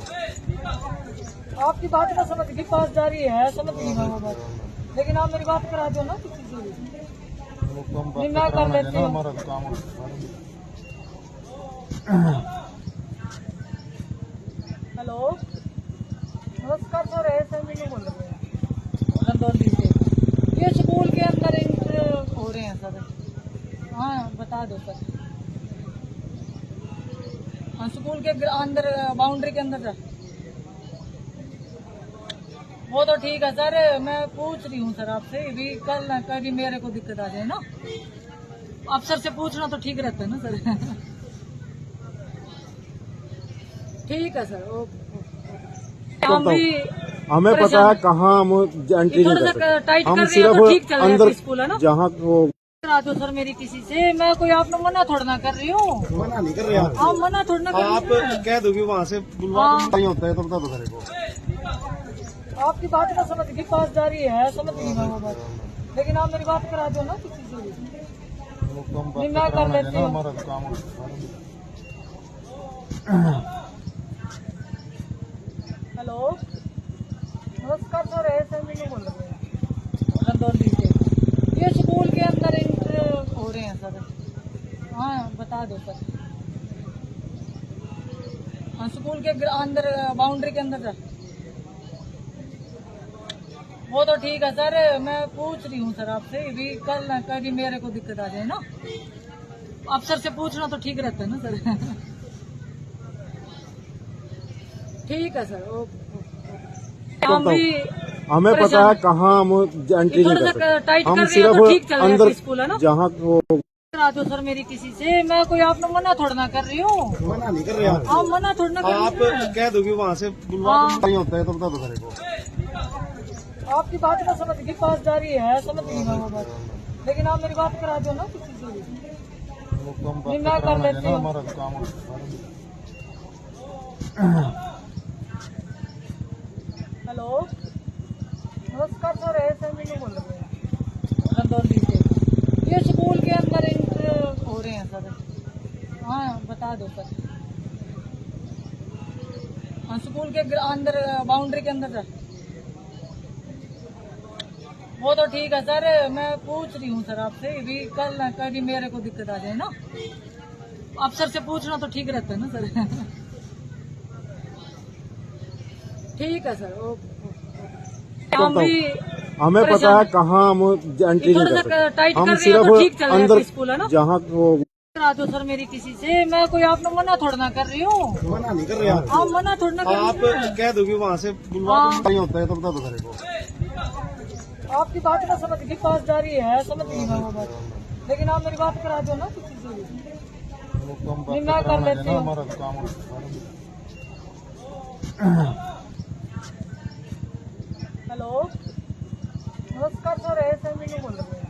आपकी बात ना समझ की पास जा रही है, समझ गई मैं वो बात, लेकिन आप मेरी बात करा दो ना किसी से भी। नहीं मैं कर लेती हूँ। हमारा काम हेलो नमस्कार सर, ऐसे नहीं बोल रहे हैं गंदौली से। ये स्कूल के अंदर इंटर हो रहे हैं सर। हाँ बता दो सर। हाँ स्कूल के अंदर बाउंड्री के अंदर सर। वो तो ठीक है सर, मैं पूछ रही हूँ सर आपसे भी, कल ना कभी मेरे को दिक्कत आ जाए ना, अफसर से पूछना तो ठीक रहता है ना सर। ठीक है सर, ओके। हम भी हमें पता है कहाँ हम एंट्री नहीं थोड़ा कर सा सकते। टाइट कर हम रहे हैं तो ठीक सिर्फ चल रहा है अंदर स्कूल है ना। जहाँ वो करा दो सर मेरी किसी से, मैं कोई आपने मना थोड़ा ना कर रही हूँ। मना नहीं कर रहे आप। हाँ मना थोड़ा ना कर आप रही हूँ। कह दोगे वहाँ से बुलवा हाँ। नहीं होता है तो बता दो मेरे को। आपकी बात ना समझ की पास जा रही है, समझ गई मैं वो बात, लेकिन आप मेरी बात करा दो ना किसी से भी। नहीं मैं कर लेती हूँ। हमारा काम हेलो नमस्कार सर, ऐसे नहीं बोल रहे हैं गंदौली से। ये स्कूल के अंदर इंटर हो रहे हैं सर। हाँ बता दो सर। हाँ स्कूल के अंदर बाउंड्री के अंदर सर। वो तो ठीक है सर, मैं पूछ रही हूँ सर आपसे भी, कल ना कभी मेरे को दिक्कत आ जाए ना, अफसर से पूछना तो ठीक रहता है ना सर। ठीक है सर, ओके। हम भी गंदौली से। ये स्कूल के अंदर इंटर हो रहे हैं सर। हाँ बता दो सर। हाँ स्कूल के अंदर बाउंड्री के अंदर सर। वो तो ठीक है सर, मैं पूछ रही हूँ सर आपसे भी, कल ना कभी मेरे को दिक्कत आ जाए ना, अफसर से पूछना तो ठीक रहता है ना सर। ठीक है सर, ओके। हम भी हमें पता है कहाँ हम एंट्री नहीं थोड़ा कर सा सकते। टाइट हम कर रहे हैं तो ठीक सिर्फ चल रहा है अंदर स्कूल है ना। जहाँ वो करा दो सर मेरी किसी से, मैं कोई आपने मना थोड़ा ना कर रही हूँ। मना नहीं कर रहे आप। हाँ मना थोड़ा ना कर आप रही हूँ। कह दोगे वहाँ से बुलवा हाँ। नहीं होता है तो बता दो मेरे को। आपकी बात ना समझ की पास जा रही है, समझ गई मैं वो बात, लेकिन आप मेरी बात करा दो ना किसी से भी। नहीं मैं कर लेती हूँ। हमारा काम हेलो नमस्कार सर, ऐसे नहीं बोल रहे हैं गंदौर डिस्ट्रिक्ट। ये स्कूल के अंदर इंटर हो रहे हैं सर। हाँ बता दो सर। हाँ स्कूल के अंदर बाउंड्री के अंदर सर। वो तो ठीक है सर, मैं पूछ रही हूँ सर आपसे भी, कल ना कभी मेरे को दिक्कत आ जाए ना, अफसर से पूछना तो ठीक रहता है ना सर। ठीक है सर, ओके। हम भी हमें पता है कहाँ हम एंट्री नहीं कर सकते, टाइट हम कर रहे हैं तो ठीक सिर्फ चल रहा है अंदर स्कूल है ना। जहाँ वो करा दो सर मेरी किसी से, मैं कोई आपने मना थोड़ा ना कर रही हूँ। मना नहीं कर रहे आप, हाँ मना थोड़ा ना कर रही हूँ। आप कह दोगे वहाँ से बुलवा नहीं होता है तो बता दो मेरे को। आपकी बात ना समझ के पास जा रही है, समझ नहीं मैं वो बात, लेकिन आप मेरी बात करा दो ना किसी से भी। नहीं मैं कर लेती हूँ। हमारा काम हेलो नमस्कार सर, ऐसे नहीं बोल रहे हैं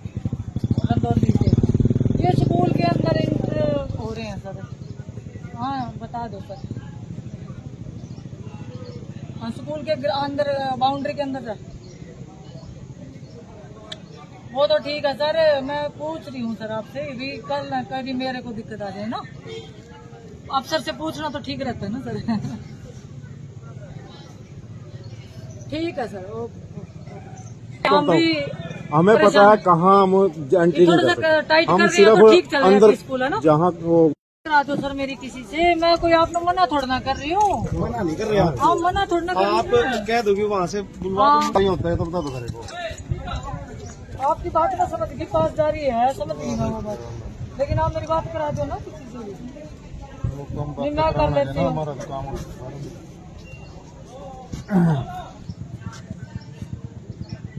गंदौर डिस्ट्रिक्ट। ये स्कूल के अंदर इंटर हो रहे हैं सर। हाँ बता दो सर। हाँ स्कूल के अंदर बाउंड्री के अंदर सर। वो तो ठीक है सर, मैं पूछ रही हूँ सर आपसे भी, कल ना कभी मेरे को दिक्कत आ जाए ना, अफसर से पूछना तो ठीक रहता है ना सर। ठीक है सर, ओके। हम भी हमें पता है कहाँ हम एंट्री नहीं कर सकते, टाइट कर हम रहे हैं तो ठीक चल सिर्फ रहा है अंदर स्कूल है ना। जहाँ वो करा दो सर मेरी किसी से, मैं कोई आपने मना थोड़ा ना कर रही हूँ। मना नहीं कर रहे आप, हाँ मना थोड़ा ना कर रही आप हूँ। कह दोगे वहाँ से बुलवा नहीं होता है तो बता दो मेरे को। आपकी बात ना समझ के पास जा रही है, समझ नहीं मैं वो बात, लेकिन आप मेरी बात करा दो ना किसी से भी। नहीं मैं कर लेती हूँ। हमारा काम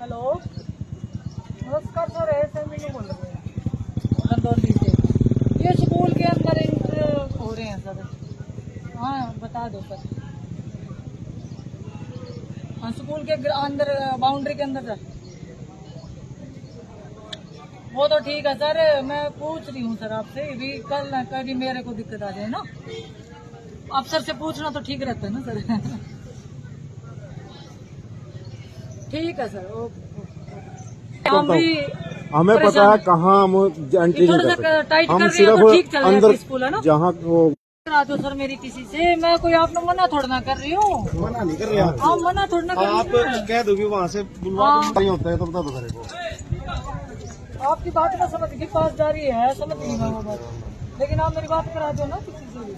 हेलो नमस्कार सर, ऐसे नहीं बोल रहे हैं गंदौर डिस्ट्रिक्ट। ये स्कूल के अंदर इंटर हो रहे हैं सर। हाँ बता दो सर। हाँ स्कूल के अंदर बाउंड्री के अंदर सर। वो तो ठीक है सर, मैं पूछ रही हूँ सर आपसे भी, कल ना कभी मेरे को दिक्कत आ जाए ना, अफसर से पूछना तो ठीक रहता है ना सर। ठीक है सर, ओके। हम भी हमें पता है कहाँ हम एंट्री नहीं कर सकते, टाइट कर हम रहे हैं तो ठीक चल सिर्फ रहा है अंदर स्कूल है ना। जहाँ वो करा दो सर मेरी किसी से, मैं कोई आपने मना थोड़ा ना कर रही हूँ। मना नहीं कर रहे आप, हाँ मना थोड़ा ना कर रही आप हूँ। कह दोगे वहाँ से बुलवा नहीं होता है तो बता दो मेरे को। आपकी बात ना समझ के पास जा रही है, समझ नहीं मैं वो बात, लेकिन आप मेरी बात करा दो ना किसी से भी।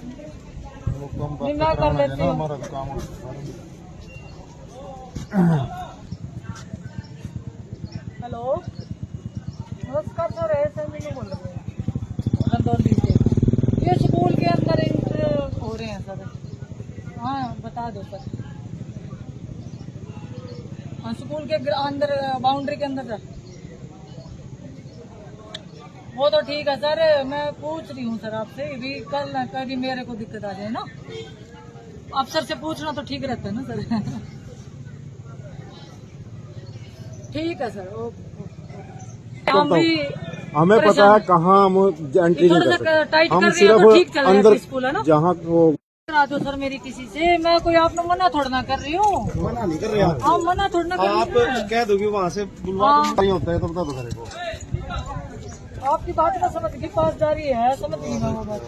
नहीं मैं कर लेती हूँ। हमारा काम हेलो नमस्कार सर, ऐसे नहीं बोल रहे हैं गंदौर डिस्ट्रिक्ट। ये स्कूल के अंदर इंटर हो रहे हैं सर। हाँ बता दो सर। हाँ स्कूल के अंदर बाउंड्री के अंदर सर। वो तो ठीक है सर, मैं पूछ रही हूँ सर आपसे भी, कल ना कभी मेरे को दिक्कत आ जाए ना, अफसर से पूछना तो ठीक रहता है ना सर। ठीक है सर, ओके। हम भी हमें पता है कहाँ हम एंट्री नहीं कर सकते, टाइट कर हम रहे हैं तो ठीक चल सिर्फ रहा है अंदर स्कूल है ना। जहाँ वो करा दो सर मेरी किसी से, मैं कोई आपने मना थोड़ा ना कर रही हूँ। मना नहीं कर रहे आप, हाँ मना थोड़ा ना कर रही आप हूँ। कह दोगे वहाँ से बुलवा नहीं होता है तो बता दो मेरे को। आपकी बात ना समझ के पास जा रही है, समझ नहीं मैं वो बात,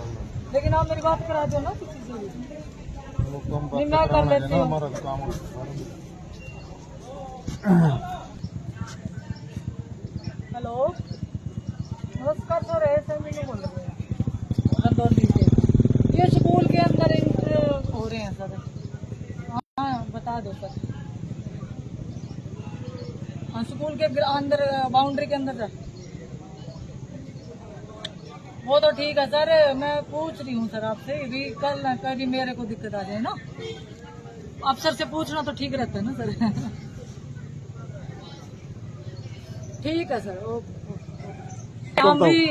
लेकिन आप मेरी बात करा दो ना किसी से भी। नहीं मैं कर लेती हूँ। हमारा काम हेलो नमस्कार सर, ऐसे नहीं बोल रहे हैं गंदौर डिस्ट्रिक्ट। ये स्कूल के अंदर इंटर हो रहे हैं सर। हाँ बता दो सर। हाँ स्कूल के अंदर बाउंड्री के अंदर सर। वो तो ठीक है सर, मैं पूछ रही हूँ सर आपसे भी, कल ना कभी मेरे को दिक्कत आ जाए ना, अफसर से पूछना तो ठीक रहता है ना सर। ठीक है सर, ओके। हम भी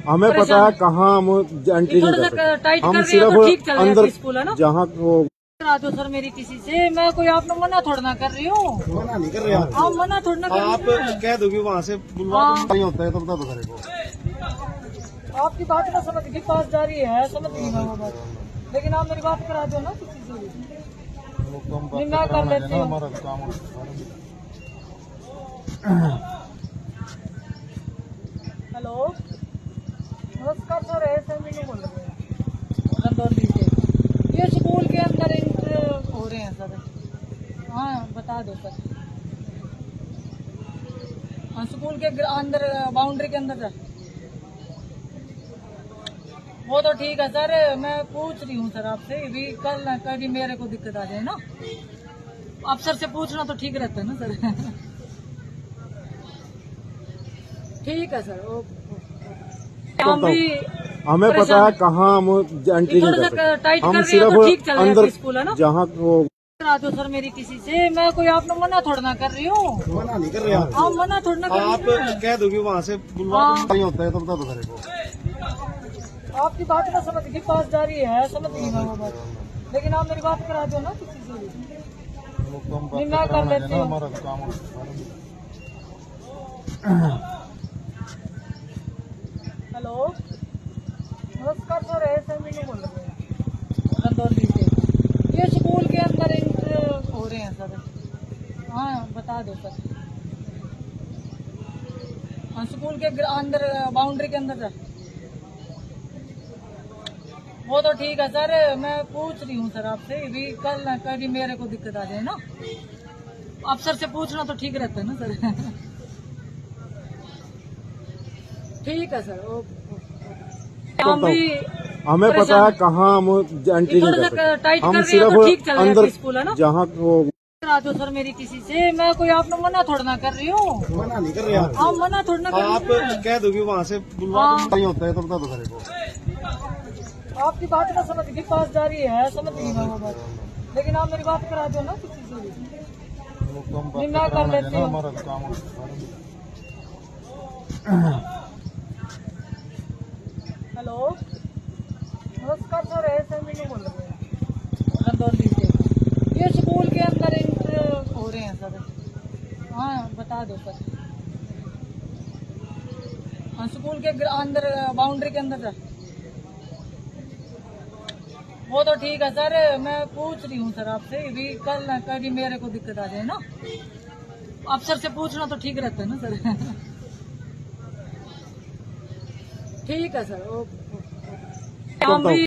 हमें पता है कहाँ हम एंट्री नहीं कर सकते, टाइट कर हम रहे हैं तो ठीक सिर्फ चल रहा है अंदर स्कूल है ना। जहाँ वो करा दो सर मेरी किसी से, मैं कोई आपने मना थोड़ा ना कर रही हूँ। मना नहीं कर रहे आप, हाँ मना थोड़ा ना कर आप रही हूँ। कह दोगे वहाँ से बुलवा नहीं होता है तो बता दो मेरे को। आपकी बात ना समझ के पास जा रही है, समझ नहीं मैं वो बात, लेकिन आप मेरी बात करा दो ना किसी से भी। नहीं मैं कर लेती हूँ। हमारा काम हेलो नमस्कार सर, ऐसे मीनू बोल रहे हैं गंदौली से। ये स्कूल के अंदर इंटर हो रहे हैं सर। हाँ बता दो सर। हाँ स्कूल के अंदर बाउंड्री के अंदर सर। वो तो ठीक है सर, मैं पूछ रही हूँ सर आपसे भी, कल ना कभी मेरे को दिक्कत आ जाए ना, अफसर से पूछना तो ठीक रहता है ना सर। ठीक है सर, हम भी हमें पता है कहाँ हम एंट्री नहीं थोड़ा कर सा सकते। टाइट हम कर दिया सिर्फ तो ठीक चल अंदर रहा स्कूल है ना। जहाँ वो करा दो सर मेरी किसी से, मैं कोई आपने मना थोड़ा ना कर रही हूँ। मना नहीं कर रहे आप। हाँ मना थोड़ा ना कर आप रही हूँ। कह दोगे वहाँ से बुलवा हाँ। नहीं होता है तो बता दो मेरे को। आपकी बात ना समझ की पास जा रही है, समझ गई मैं वो बात, लेकिन आप मेरी बात करा दो ना किसी से भी। नहीं मैं कर लेती हूँ। हमारा काम हेलो नमस्कार सर, ऐसे मीनू बोल रहे हैं गंदौली से। ये स्कूल के अंदर इंटर हो रहे हैं सर। हाँ बता दो सर। हाँ स्कूल के अंदर बाउंड्री के अंदर सर। वो तो ठीक है सर, मैं पूछ रही हूँ सर आपसे भी, कल ना कभी मेरे को दिक्कत आ जाए ना, अफसर से पूछना तो ठीक रहता है ना सर। ठीक है सर, हम भी हमें पता है कहाँ हम एंट्री नहीं थोड़ा कर सा सकते। टाइट हम कर दिया तो ठीक सिर्फ चल अंदर रहा स्कूल है ना। जहाँ वो करा दो सर मेरी किसी से, मैं कोई आपने मना थोड़ा ना कर रही हूँ। मना नहीं कर रहे आप। हाँ मना थोड़ा ना कर आप रही हूँ। कह दोगे वहाँ से बुलवा हाँ। नहीं होता है तो बता दो मेरे को। आपकी बात ना समझ की पास जा रही है, समझ गई मैं वो बात, लेकिन आप मेरी बात करा दो ना किसी से भी। नहीं मैं कर लेती हूँ। हमारा काम हेलो नमस्कार सर, ऐसे मीनू बोल रहे हैं गंदौली से। ये स्कूल के अंदर इंटर हो रहे हैं सर। हाँ बता दो सर। हाँ स्कूल के अंदर बाउंड्री के अंदर सर। वो तो ठीक है सर, मैं पूछ रही हूँ सर आपसे भी, कल ना कभी मेरे को दिक्कत आ जाए ना, अफसर से पूछना तो ठीक रहता है ना सर। ठीक है सर, हम भी